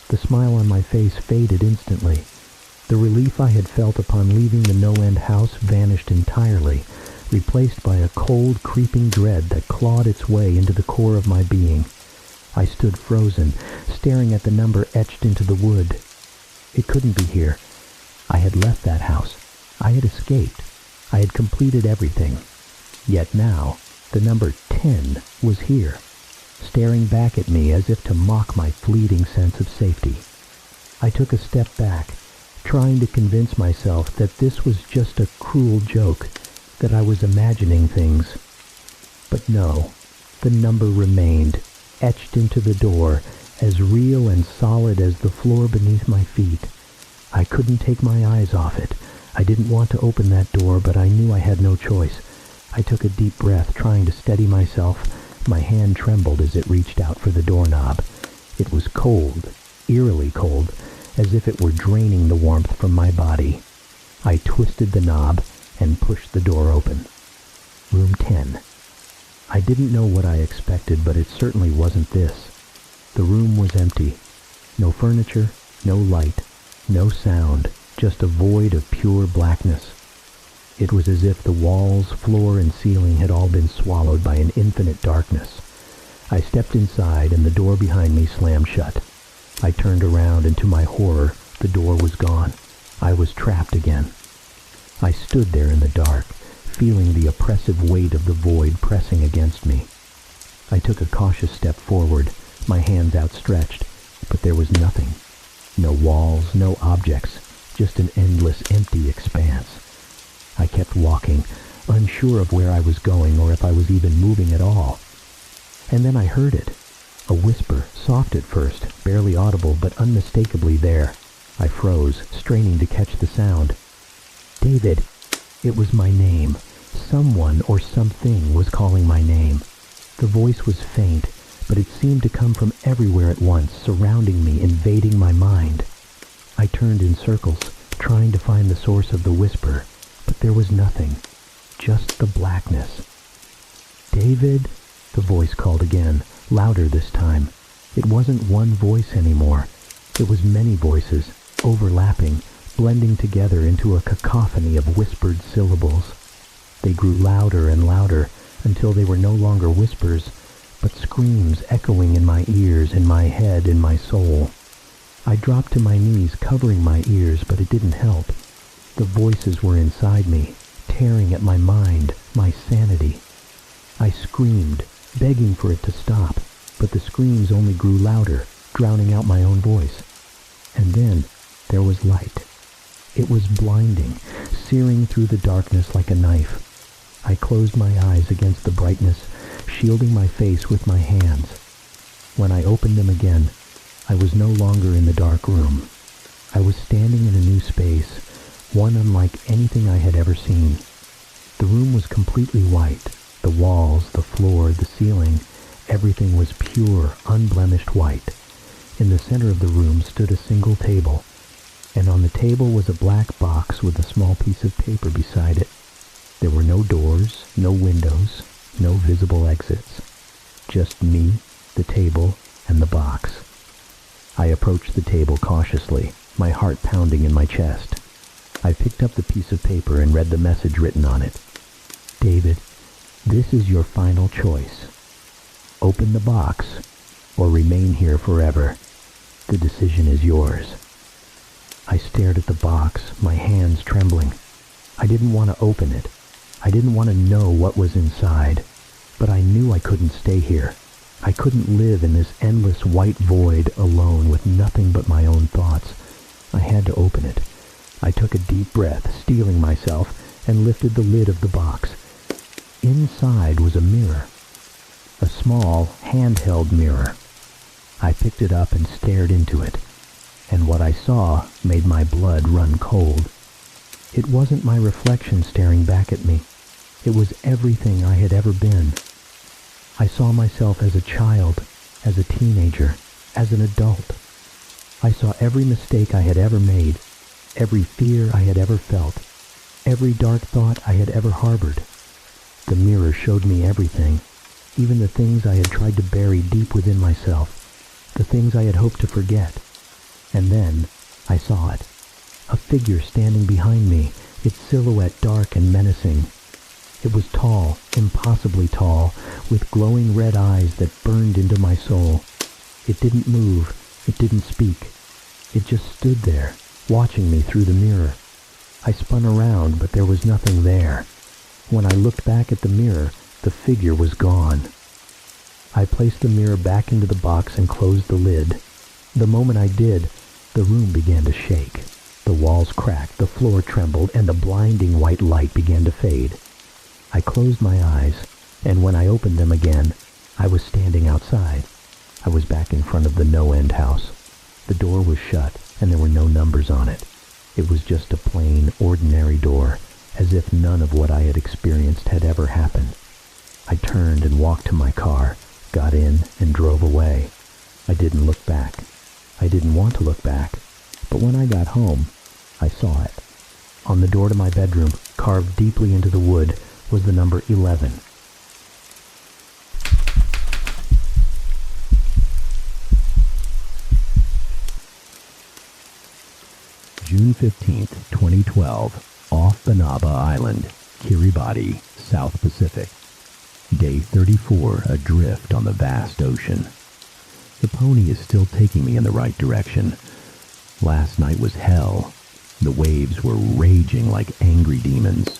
The smile on my face faded instantly. The relief I had felt upon leaving the no-end house vanished entirely, replaced by a cold, creeping dread that clawed its way into the core of my being. I stood frozen, staring at the number etched into the wood. It couldn't be here. I had left that house. I had escaped. I had completed everything. Yet now, the number 10 was here, staring back at me as if to mock my fleeting sense of safety. I took a step back, trying to convince myself that this was just a cruel joke, that I was imagining things. But no, the number remained, etched into the door, as real and solid as the floor beneath my feet. I couldn't take my eyes off it. I didn't want to open that door, but I knew I had no choice. I took a deep breath, trying to steady myself. My hand trembled as it reached out for the doorknob. It was cold, eerily cold, as if it were draining the warmth from my body. I twisted the knob and pushed the door open. Room 10. I didn't know what I expected, but it certainly wasn't this. The room was empty. No furniture, no light, no sound, just a void of pure blackness. It was as if the walls, floor, and ceiling had all been swallowed by an infinite darkness. I stepped inside, and the door behind me slammed shut. I turned around, and to my horror, the door was gone. I was trapped again. I stood there in the dark, feeling the oppressive weight of the void pressing against me. I took a cautious step forward, my hands outstretched, but there was nothing. No walls, no objects, just an endless, empty expanse. I kept walking, unsure of where I was going or if I was even moving at all. And then I heard it. A whisper, soft at first, barely audible, but unmistakably there. I froze, straining to catch the sound. David! It was my name. Someone or something was calling my name. The voice was faint, but it seemed to come from everywhere at once, surrounding me, invading my mind. I turned in circles, trying to find the source of the whisper, but there was nothing, just the blackness. David, the voice called again, louder this time. It wasn't one voice anymore. It was many voices, overlapping, blending together into a cacophony of whispered syllables. They grew louder and louder until they were no longer whispers, but screams echoing in my ears, in my head, in my soul. I dropped to my knees, covering my ears, but it didn't help. The voices were inside me, tearing at my mind, my sanity. I screamed, begging for it to stop, but the screams only grew louder, drowning out my own voice. And then there was light. It was blinding, searing through the darkness like a knife. I closed my eyes against the brightness, shielding my face with my hands. When I opened them again, I was no longer in the dark room. I was standing in a new space, one unlike anything I had ever seen. The room was completely white. The walls, the floor, the ceiling, everything was pure, unblemished white. In the center of the room stood a single table, and on the table was a black box with a small piece of paper beside it. There were no doors, no windows, no visible exits. Just me, the table, and the box. I approached the table cautiously, my heart pounding in my chest. I picked up the piece of paper and read the message written on it. David, this is your final choice. Open the box, or remain here forever. The decision is yours. I stared at the box, my hands trembling. I didn't want to open it. I didn't want to know what was inside. But I knew I couldn't stay here. I couldn't live in this endless white void alone with nothing but my own thoughts. I had to open it. I took a deep breath, steeling myself, and lifted the lid of the box. Inside was a mirror. A small, handheld mirror. I picked it up and stared into it, and what I saw made my blood run cold. It wasn't my reflection staring back at me. It was everything I had ever been. I saw myself as a child, as a teenager, as an adult. I saw every mistake I had ever made, every fear I had ever felt, every dark thought I had ever harbored. The mirror showed me everything, even the things I had tried to bury deep within myself, the things I had hoped to forget. And then I saw it. A figure standing behind me, its silhouette dark and menacing. It was tall, impossibly tall, with glowing red eyes that burned into my soul. It didn't move. It didn't speak. It just stood there, watching me through the mirror. I spun around, but there was nothing there. When I looked back at the mirror, the figure was gone. I placed the mirror back into the box and closed the lid. The moment I did, the room began to shake. The walls cracked, the floor trembled, and the blinding white light began to fade. I closed my eyes, and when I opened them again, I was standing outside. I was back in front of the no-end house. The door was shut, and there were no numbers on it. It was just a plain, ordinary door, as if none of what I had experienced had ever happened. I turned and walked to my car, got in, and drove away. I didn't look back. I didn't want to look back, but when I got home, I saw it. On the door to my bedroom, carved deeply into the wood, was the number 11. June 15th, 2012, off Banaba Island, Kiribati, South Pacific. Day 34, adrift on the vast ocean. The pony is still taking me in the right direction. Last night was hell. The waves were raging like angry demons.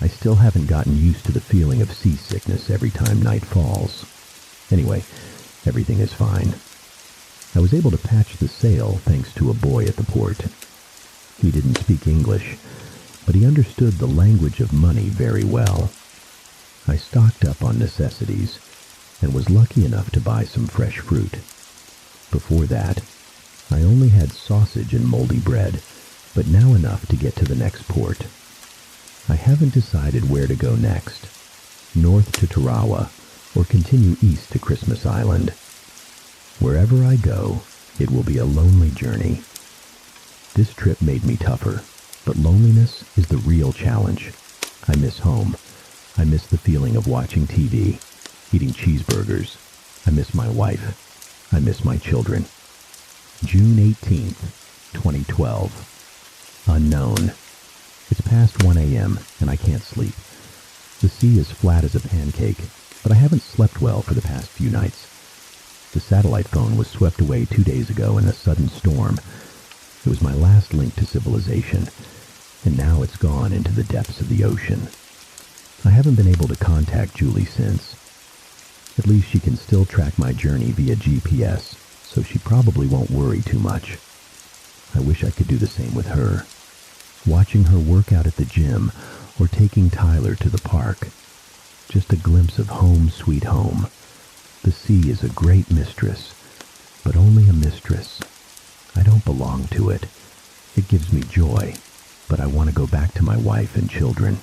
I still haven't gotten used to the feeling of seasickness every time night falls. Anyway, everything is fine. I was able to patch the sail thanks to a boy at the port. He didn't speak English, but he understood the language of money very well. I stocked up on necessities, and was lucky enough to buy some fresh fruit. Before that, I only had sausage and moldy bread, but now enough to get to the next port. I haven't decided where to go next, north to Tarawa or continue east to Christmas Island. Wherever I go, it will be a lonely journey. This trip made me tougher, but loneliness is the real challenge. I miss home. I miss the feeling of watching TV, eating cheeseburgers. I miss my wife. I miss my children. June 18th, 2012. Unknown. It's past 1 a.m. and I can't sleep. The sea is flat as a pancake, but I haven't slept well for the past few nights. The satellite phone was swept away 2 days ago in a sudden storm. It was my last link to civilization, and now it's gone into the depths of the ocean. I haven't been able to contact Julie since. At least she can still track my journey via GPS, so she probably won't worry too much. I wish I could do the same with her. Watching her work out at the gym or taking Tyler to the park. Just a glimpse of home sweet home. The sea is a great mistress, but only a mistress. I don't belong to it. It gives me joy, but I want to go back to my wife and children.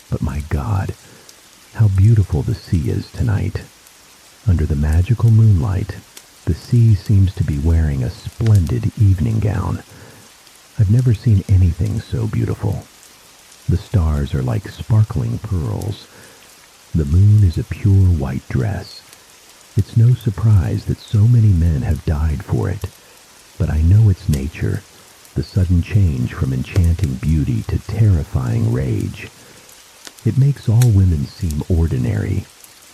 But my God, how beautiful the sea is tonight. Under the magical moonlight, the sea seems to be wearing a splendid evening gown. I've never seen anything so beautiful. The stars are like sparkling pearls. The moon is a pure white dress. It's no surprise that so many men have died for it, but I know it's nature, the sudden change from enchanting beauty to terrifying rage. It makes all women seem ordinary,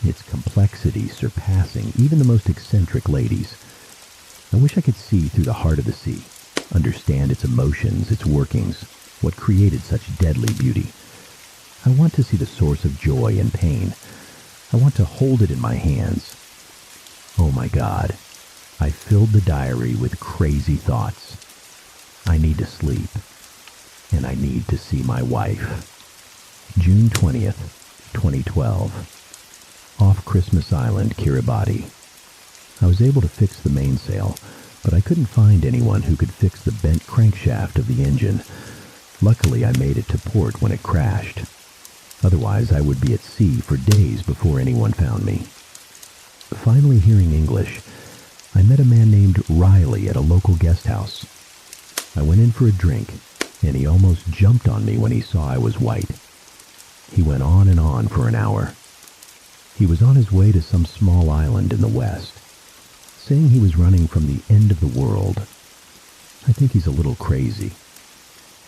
its complexity surpassing even the most eccentric ladies. I wish I could see through the heart of the sea, understand its emotions, its workings, what created such deadly beauty. I want to see the source of joy and pain. I want to hold it in my hands. Oh my God, I filled the diary with crazy thoughts. I need to sleep, and I need to see my wife. June 20th, 2012. Off Christmas Island, Kiribati. I was able to fix the mainsail, but I couldn't find anyone who could fix the bent crankshaft of the engine. Luckily, I made it to port when it crashed. Otherwise, I would be at sea for days before anyone found me. Finally hearing English, I met a man named Riley at a local guest house. I went in for a drink, and he almost jumped on me when he saw I was white. He went on and on for an hour. He was on his way to some small island in the west, saying he was running from the end of the world. I think he's a little crazy.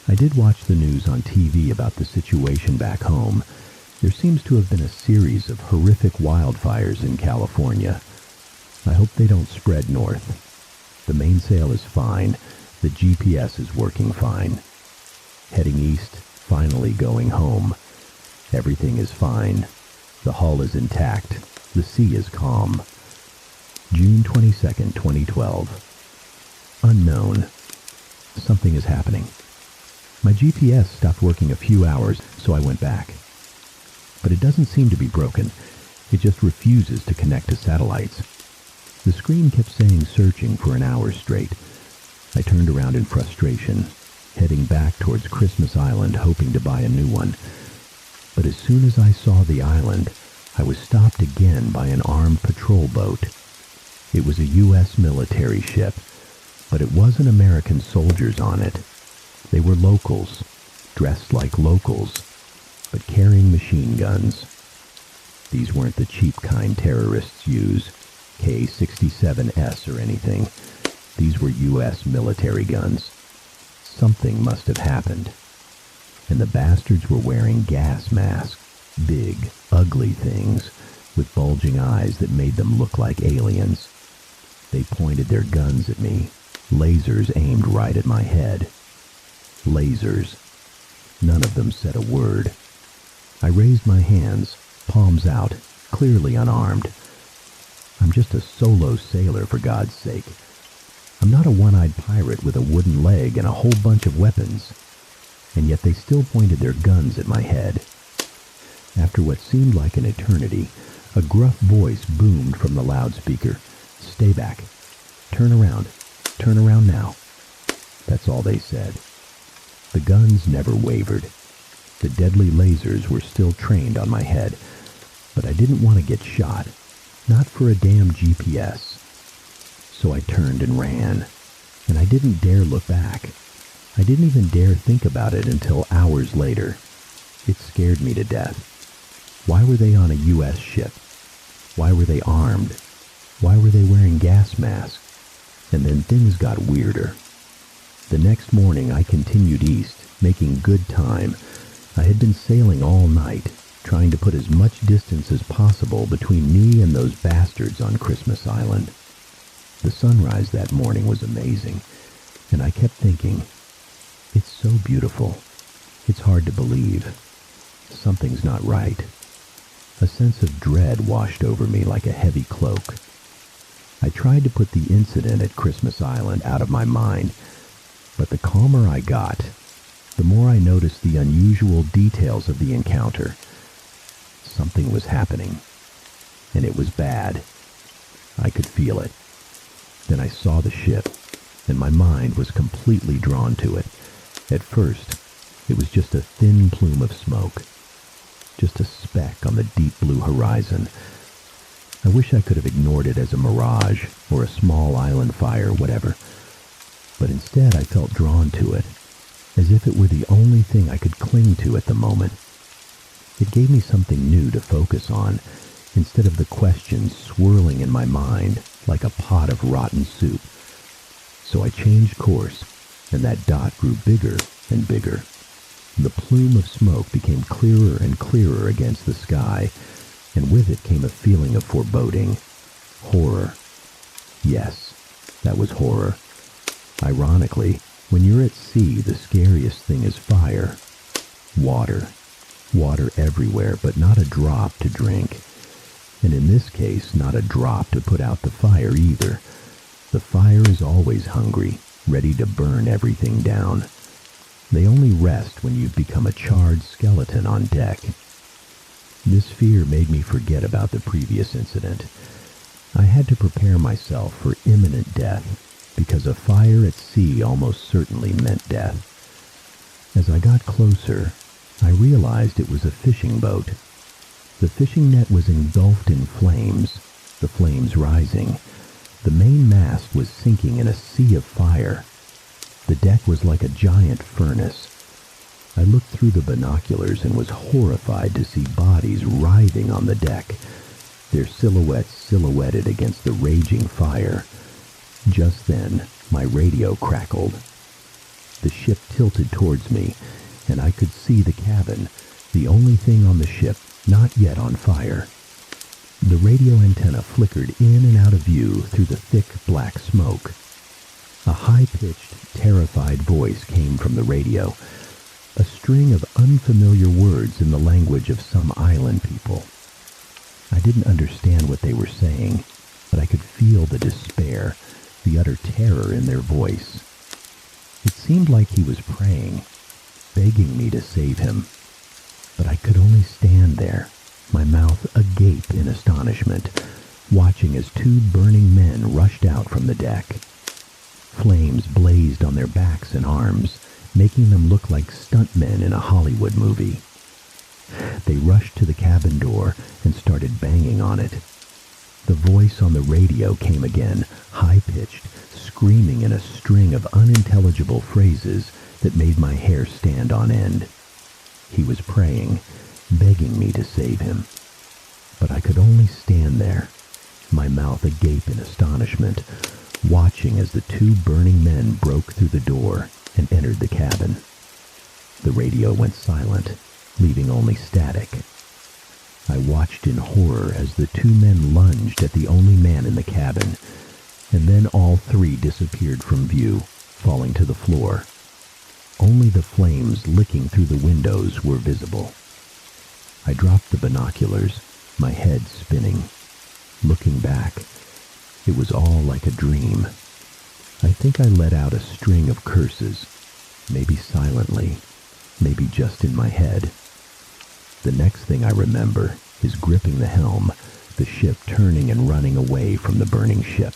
I did watch the news on TV about the situation back home. There seems to have been a series of horrific wildfires in California. I hope they don't spread north. The mainsail is fine. The GPS is working fine. Heading east, finally going home. Everything is fine. The hull is intact. The sea is calm. June 22nd, 2012. Unknown. Something is happening. My GPS stopped working a few hours, so I went back. But it doesn't seem to be broken. It just refuses to connect to satellites. The screen kept saying searching for an hour straight. I turned around in frustration, heading back towards Christmas Island, hoping to buy a new one. But as soon as I saw the island, I was stopped again by an armed patrol boat. It was a U.S. military ship, but it wasn't American soldiers on it. They were locals, dressed like locals, but carrying machine guns. These weren't the cheap kind terrorists use, K-67S or anything. These were U.S. military guns. Something must have happened. And the bastards were wearing gas masks, big, ugly things, with bulging eyes that made them look like aliens. They pointed their guns at me, lasers aimed right at my head. Lasers. None of them said a word. I raised my hands, palms out, clearly unarmed. I'm just a solo sailor, for God's sake. I'm not a one-eyed pirate with a wooden leg and a whole bunch of weapons. And yet they still pointed their guns at my head. After what seemed like an eternity, A gruff voice boomed from the loudspeaker. "Stay back. Turn around. Turn around now." That's all they said. The guns never wavered. The deadly lasers were still trained on my head, but I didn't want to get shot. Not for a damn GPS. So I turned and ran, and I didn't dare look back. I didn't even dare think about it until hours later. It scared me to death. Why were they on a U.S. ship? Why were they armed? Why were they wearing gas masks? And then things got weirder. The next morning I continued east, making good time. I had been sailing all night, trying to put as much distance as possible between me and those bastards on Christmas Island. The sunrise that morning was amazing, and I kept thinking, it's so beautiful. It's hard to believe. Something's not right. A sense of dread washed over me like a heavy cloak. I tried to put the incident at Christmas Island out of my mind, but the calmer I got, the more I noticed the unusual details of the encounter. Something was happening, and it was bad. I could feel it. Then I saw the ship, and my mind was completely drawn to it. At first, it was just a thin plume of smoke, just a speck on the deep blue horizon. I wish I could have ignored it as a mirage or a small island fire, whatever. But instead I felt drawn to it, as if it were the only thing I could cling to at the moment. It gave me something new to focus on, instead of the questions swirling in my mind like a pot of rotten soup. So I changed course, and that dot grew bigger and bigger. The plume of smoke became clearer and clearer against the sky, and with it came a feeling of foreboding. Horror. Yes, that was horror. Ironically, when you're at sea, the scariest thing is fire. Water. Water everywhere, but not a drop to drink. And in this case, not a drop to put out the fire either. The fire is always hungry, ready to burn everything down. They only rest when you've become a charred skeleton on deck. This fear made me forget about the previous incident. I had to prepare myself for imminent death, because a fire at sea almost certainly meant death. As I got closer, I realized it was a fishing boat. The fishing net was engulfed in flames, the flames rising. The main mast was sinking in a sea of fire. The deck was like a giant furnace. I looked through the binoculars and was horrified to see bodies writhing on the deck, their silhouettes silhouetted against the raging fire. Just then, my radio crackled. The ship tilted towards me, and I could see the cabin, the only thing on the ship not yet on fire. The radio antenna flickered in and out of view through the thick black smoke. A high-pitched, terrified voice came from the radio, a string of unfamiliar words in the language of some island people. I didn't understand what they were saying, but I could feel the despair, the utter terror in their voice. It seemed like he was praying, begging me to save him, but I could only stand there, my mouth agape in astonishment, watching as two burning men rushed out from the deck. Flames blazed on their backs and arms, making them look like stuntmen in a Hollywood movie. They rushed to the cabin door and started banging on it. The voice on the radio came again, high-pitched, screaming in a string of unintelligible phrases that made my hair stand on end. He was praying, begging me to save him. But I could only stand there, my mouth agape in astonishment, watching as the two burning men broke through the door and entered the cabin. The radio went silent, leaving only static. I watched in horror as the two men lunged at the only man in the cabin, and then all three disappeared from view, falling to the floor. Only the flames licking through the windows were visible. I dropped the binoculars, my head spinning. Looking back, it was all like a dream. I think I let out a string of curses, maybe silently, maybe just in my head. The next thing I remember is gripping the helm, the ship turning and running away from the burning ship.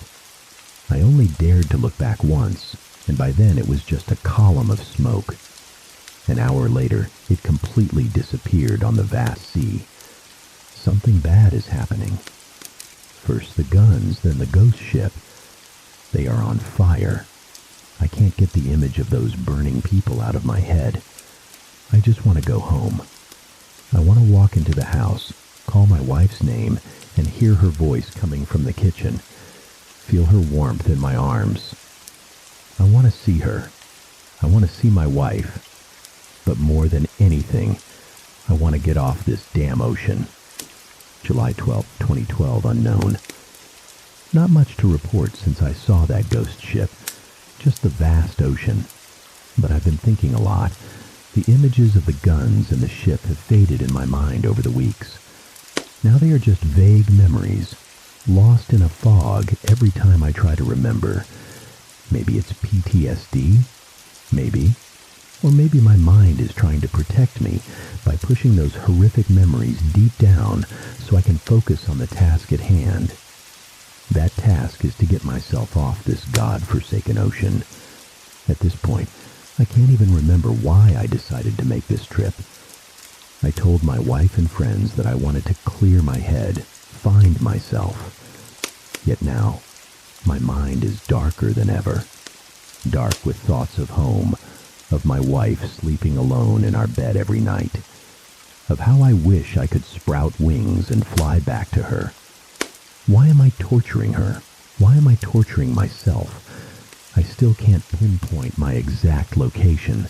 I only dared to look back once, and by then it was just a column of smoke. An hour later, it completely disappeared on the vast sea. Something bad is happening. First the guns, then the ghost ship. They are on fire. I can't get the image of those burning people out of my head. I just want to go home. I want to walk into the house, call my wife's name, and hear her voice coming from the kitchen. Feel her warmth in my arms. I want to see her. I want to see my wife. But more than anything, I want to get off this damn ocean. July 12, 2012, unknown. Not much to report since I saw that ghost ship. Just the vast ocean. But I've been thinking a lot. The images of the guns and the ship have faded in my mind over the weeks. Now they are just vague memories, lost in a fog every time I try to remember. Maybe it's PTSD? Maybe. Or maybe my mind is trying to protect me by pushing those horrific memories deep down so I can focus on the task at hand. That task is to get myself off this God-forsaken ocean. At this point, I can't even remember why I decided to make this trip. I told my wife and friends that I wanted to clear my head, find myself. Yet now, my mind is darker than ever. Dark with thoughts of home, of my wife sleeping alone in our bed every night, of how I wish I could sprout wings and fly back to her. Why am I torturing her? Why am I torturing myself? I still can't pinpoint my exact location.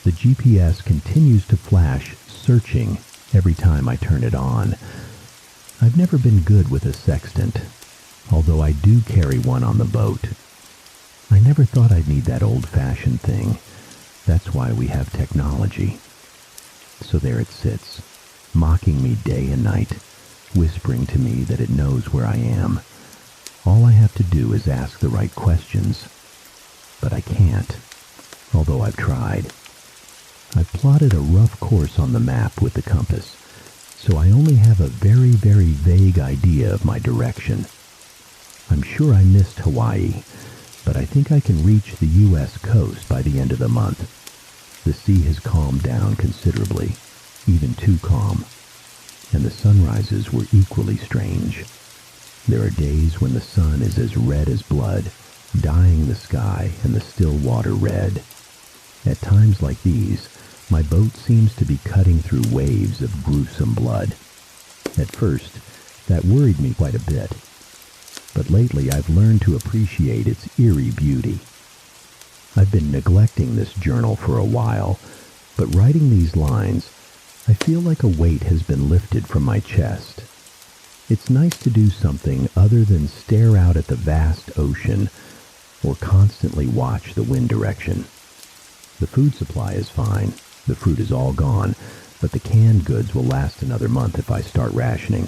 The GPS continues to flash, searching, every time I turn it on. I've never been good with a sextant, although I do carry one on the boat. I never thought I'd need that old-fashioned thing. That's why we have technology. So there it sits, mocking me day and night, whispering to me that it knows where I am. All I have to do is ask the right questions. But I can't, although I've tried. I've plotted a rough course on the map with the compass, so I only have a very, very vague idea of my direction. I'm sure I missed Hawaii, but I think I can reach the U.S. coast by the end of the month. The sea has calmed down considerably, even too calm, and the sunrises were equally strange. There are days when the sun is as red as blood, dyeing the sky and the still water red. At times like these, my boat seems to be cutting through waves of gruesome blood. At first, that worried me quite a bit, but lately I've learned to appreciate its eerie beauty. I've been neglecting this journal for a while, but writing these lines, I feel like a weight has been lifted from my chest. It's nice to do something other than stare out at the vast ocean or constantly watch the wind direction. The food supply is fine. The fruit is all gone, but the canned goods will last another month if I start rationing.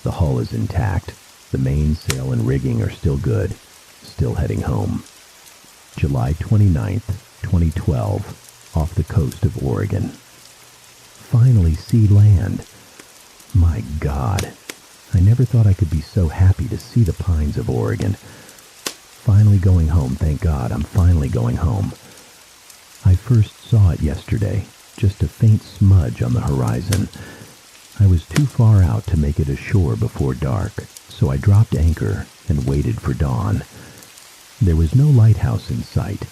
The hull is intact. The mainsail and rigging are still good. Still heading home. July 29th, 2012, off the coast of Oregon. Finally see land. My God. I never thought I could be so happy to see the pines of Oregon. Finally going home, thank God, I'm finally going home. I first saw it yesterday, just a faint smudge on the horizon. I was too far out to make it ashore before dark, so I dropped anchor and waited for dawn. There was no lighthouse in sight,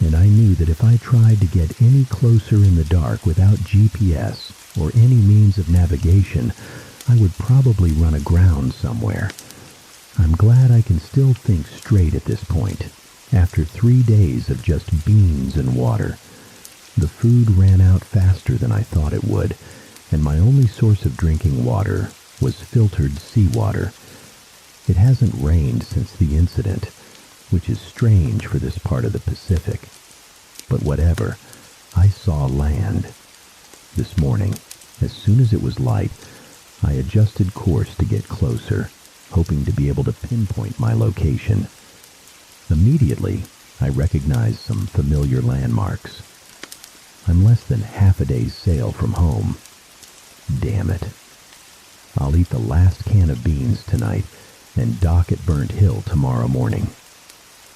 and I knew that if I tried to get any closer in the dark without GPS or any means of navigation, I would probably run aground somewhere. I'm glad I can still think straight at this point, after 3 days of just beans and water. The food ran out faster than I thought it would, and my only source of drinking water was filtered seawater. It hasn't rained since the incident, which is strange for this part of the Pacific. But whatever, I saw land. This morning, as soon as it was light, I adjusted course to get closer, hoping to be able to pinpoint my location. Immediately, I recognized some familiar landmarks. I'm less than half a day's sail from home. Damn it. I'll eat the last can of beans tonight and dock at Burnt Hill tomorrow morning.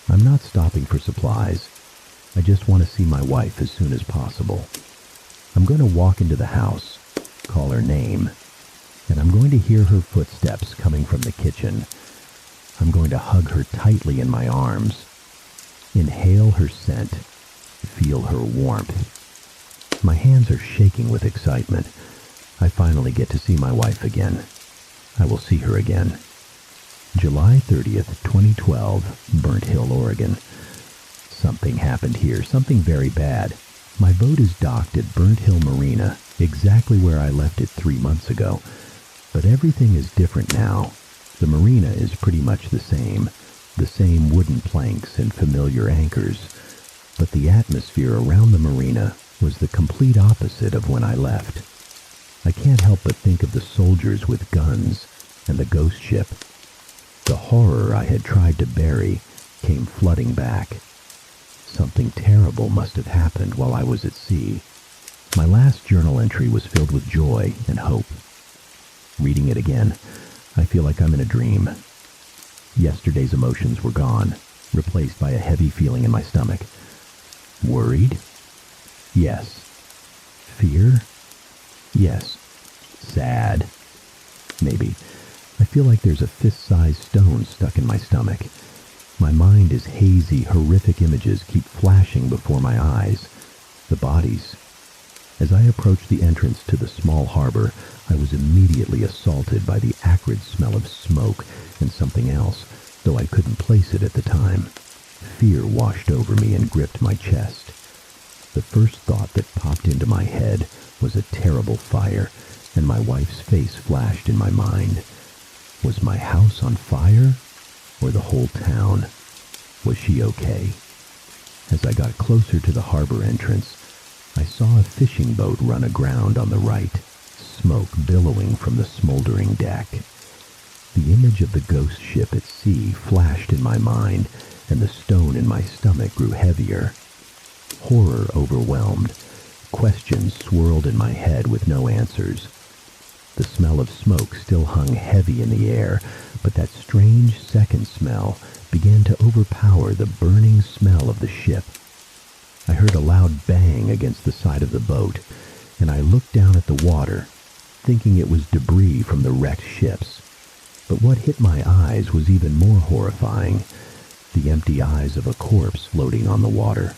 I'm not stopping for supplies. I just want to see my wife as soon as possible. I'm going to walk into the house, call her name, and I'm going to hear her footsteps coming from the kitchen. I'm going to hug her tightly in my arms, inhale her scent, feel her warmth. My hands are shaking with excitement. I finally get to see my wife again. I will see her again. July 30th, 2012, Burnt Hill, Oregon. Something happened here, something very bad. My boat is docked at Burnt Hill Marina, exactly where I left it 3 months ago. But everything is different now. The marina is pretty much the same wooden planks and familiar anchors. But the atmosphere around the marina was the complete opposite of when I left. I can't help but think of the soldiers with guns and the ghost ship. The horror I had tried to bury came flooding back. Something terrible must have happened while I was at sea. My last journal entry was filled with joy and hope. Reading it again, I feel like I'm in a dream. Yesterday's emotions were gone, replaced by a heavy feeling in my stomach. Worried? Yes. Fear? Yes. Sad? Maybe. I feel like there's a fist-sized stone stuck in my stomach. My mind is hazy, horrific images keep flashing before my eyes. The bodies. As I approached the entrance to the small harbor, I was immediately assaulted by the acrid smell of smoke and something else, though I couldn't place it at the time. Fear washed over me and gripped my chest. The first thought that popped into my head was a terrible fire, and my wife's face flashed in my mind. Was my house on fire? Or the whole town? Was she okay? As I got closer to the harbor entrance, I saw a fishing boat run aground on the right, smoke billowing from the smoldering deck. The image of the ghost ship at sea flashed in my mind, and the stone in my stomach grew heavier. Horror overwhelmed. Questions swirled in my head with no answers. The smell of smoke still hung heavy in the air, but that strange second smell began to overpower the burning smell of the ship. I heard a loud bang against the side of the boat, and I looked down at the water, thinking it was debris from the wrecked ships. But what hit my eyes was even more horrifying, the empty eyes of a corpse floating on the water.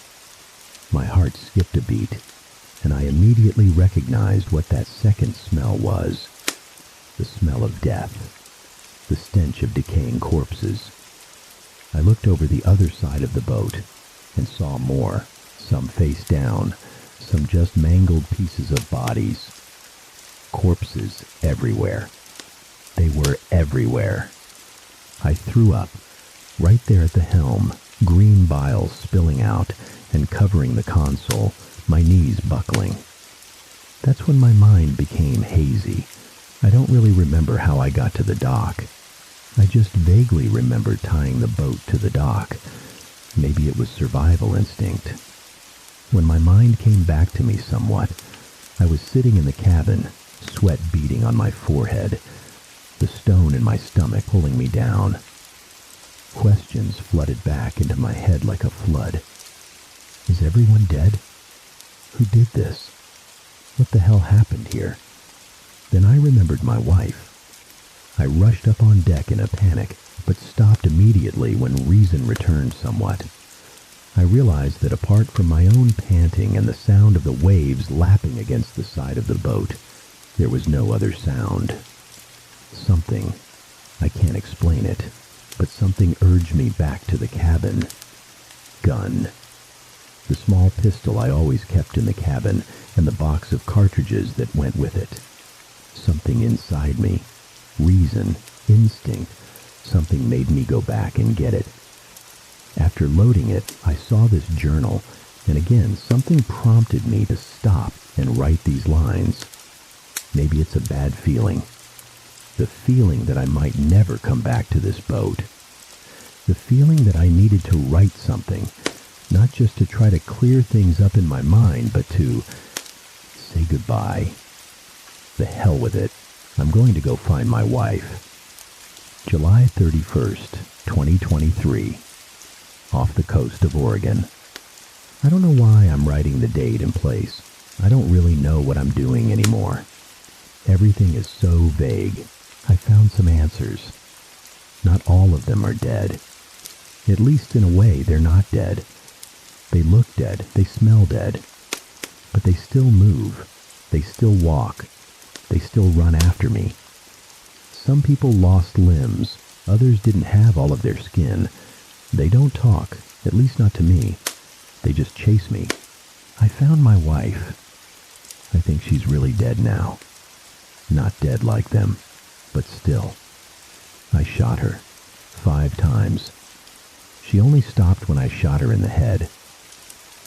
My heart skipped a beat, and I immediately recognized what that second smell was. The smell of death, the stench of decaying corpses. I looked over the other side of the boat and saw more, some face down, some just mangled pieces of bodies. Corpses everywhere. They were everywhere. I threw up, right there at the helm, green bile spilling out and covering the console, my knees buckling. That's when my mind became hazy. I don't really remember how I got to the dock. I just vaguely remembered tying the boat to the dock. Maybe it was survival instinct. When my mind came back to me somewhat, I was sitting in the cabin, sweat beading on my forehead, the stone in my stomach pulling me down. Questions flooded back into my head like a flood. Is everyone dead? Who did this? What the hell happened here? Then I remembered my wife. I rushed up on deck in a panic, but stopped immediately when reason returned somewhat. I realized that apart from my own panting and the sound of the waves lapping against the side of the boat, there was no other sound. Something, I can't explain it, but something urged me back to the cabin. Gun. The small pistol I always kept in the cabin, and the box of cartridges that went with it. Something inside me, reason, instinct, something made me go back and get it. After loading it, I saw this journal, and again something prompted me to stop and write these lines. Maybe it's a bad feeling. The feeling that I might never come back to this boat. The feeling that I needed to write something, not just to try to clear things up in my mind, but to say goodbye. The hell with it. I'm going to go find my wife. July 31st, 2023. Off the coast of Oregon. I don't know why I'm writing the date and place. I don't really know what I'm doing anymore. Everything is so vague. I found some answers. Not all of them are dead. At least in a way, they're not dead. They look dead, they smell dead. But they still move. They still walk. They still run after me. Some people lost limbs. Others didn't have all of their skin. They don't talk, at least not to me. They just chase me. I found my wife. I think she's really dead now. Not dead like them, but still. I shot her 5 times. She only stopped when I shot her in the head.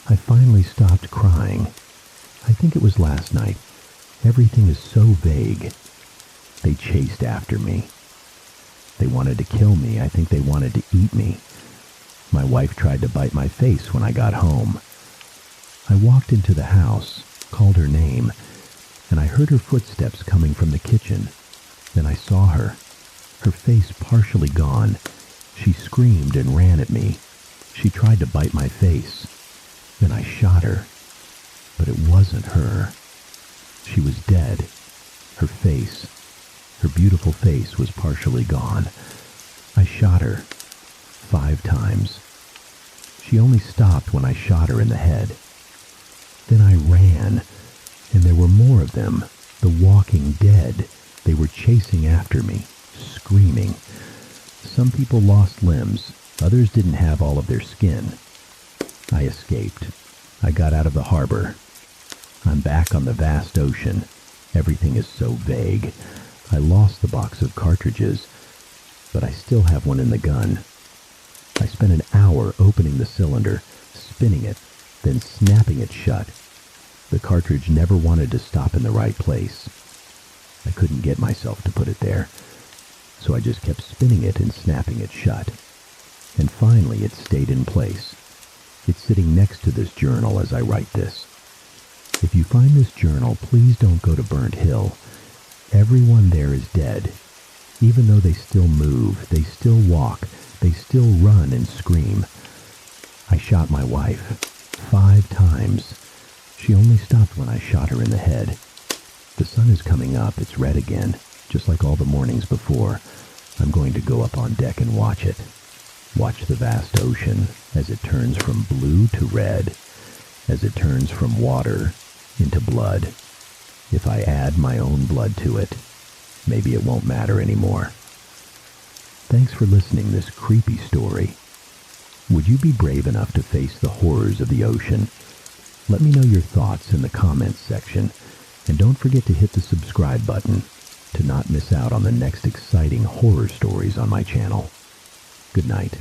I finally stopped crying. I think it was last night. Everything is so vague. They chased after me. They wanted to kill me. I think they wanted to eat me. My wife tried to bite my face when I got home. I walked into the house, called her name, and I heard her footsteps coming from the kitchen. Then I saw her, her face partially gone. She screamed and ran at me. She tried to bite my face. Then I shot her. But it wasn't her. She was dead. Her face, her beautiful face was partially gone. I shot her 5 times. She only stopped when I shot her in the head. Then I ran, and there were more of them, the walking dead. They were chasing after me, screaming. Some people lost limbs. Others didn't have all of their skin. I escaped. I got out of the harbor. I'm back on the vast ocean. Everything is so vague. I lost the box of cartridges, but I still have one in the gun. I spent an hour opening the cylinder, spinning it, then snapping it shut. The cartridge never wanted to stop in the right place. I couldn't get myself to put it there, so I just kept spinning it and snapping it shut. And finally it stayed in place. It's sitting next to this journal as I write this. If you find this journal, please don't go to Burnt Hill. Everyone there is dead. Even though they still move, they still walk, they still run and scream. I shot my wife 5 times. She only stopped when I shot her in the head. The sun is coming up. It's red again, just like all the mornings before. I'm going to go up on deck and watch it. Watch the vast ocean as it turns from blue to red, as it turns from water into blood. If I add my own blood to it, maybe it won't matter anymore. Thanks for listening to this creepy story. Would you be brave enough to face the horrors of the ocean? Let me know your thoughts in the comments section, and don't forget to hit the subscribe button to not miss out on the next exciting horror stories on my channel. Good night.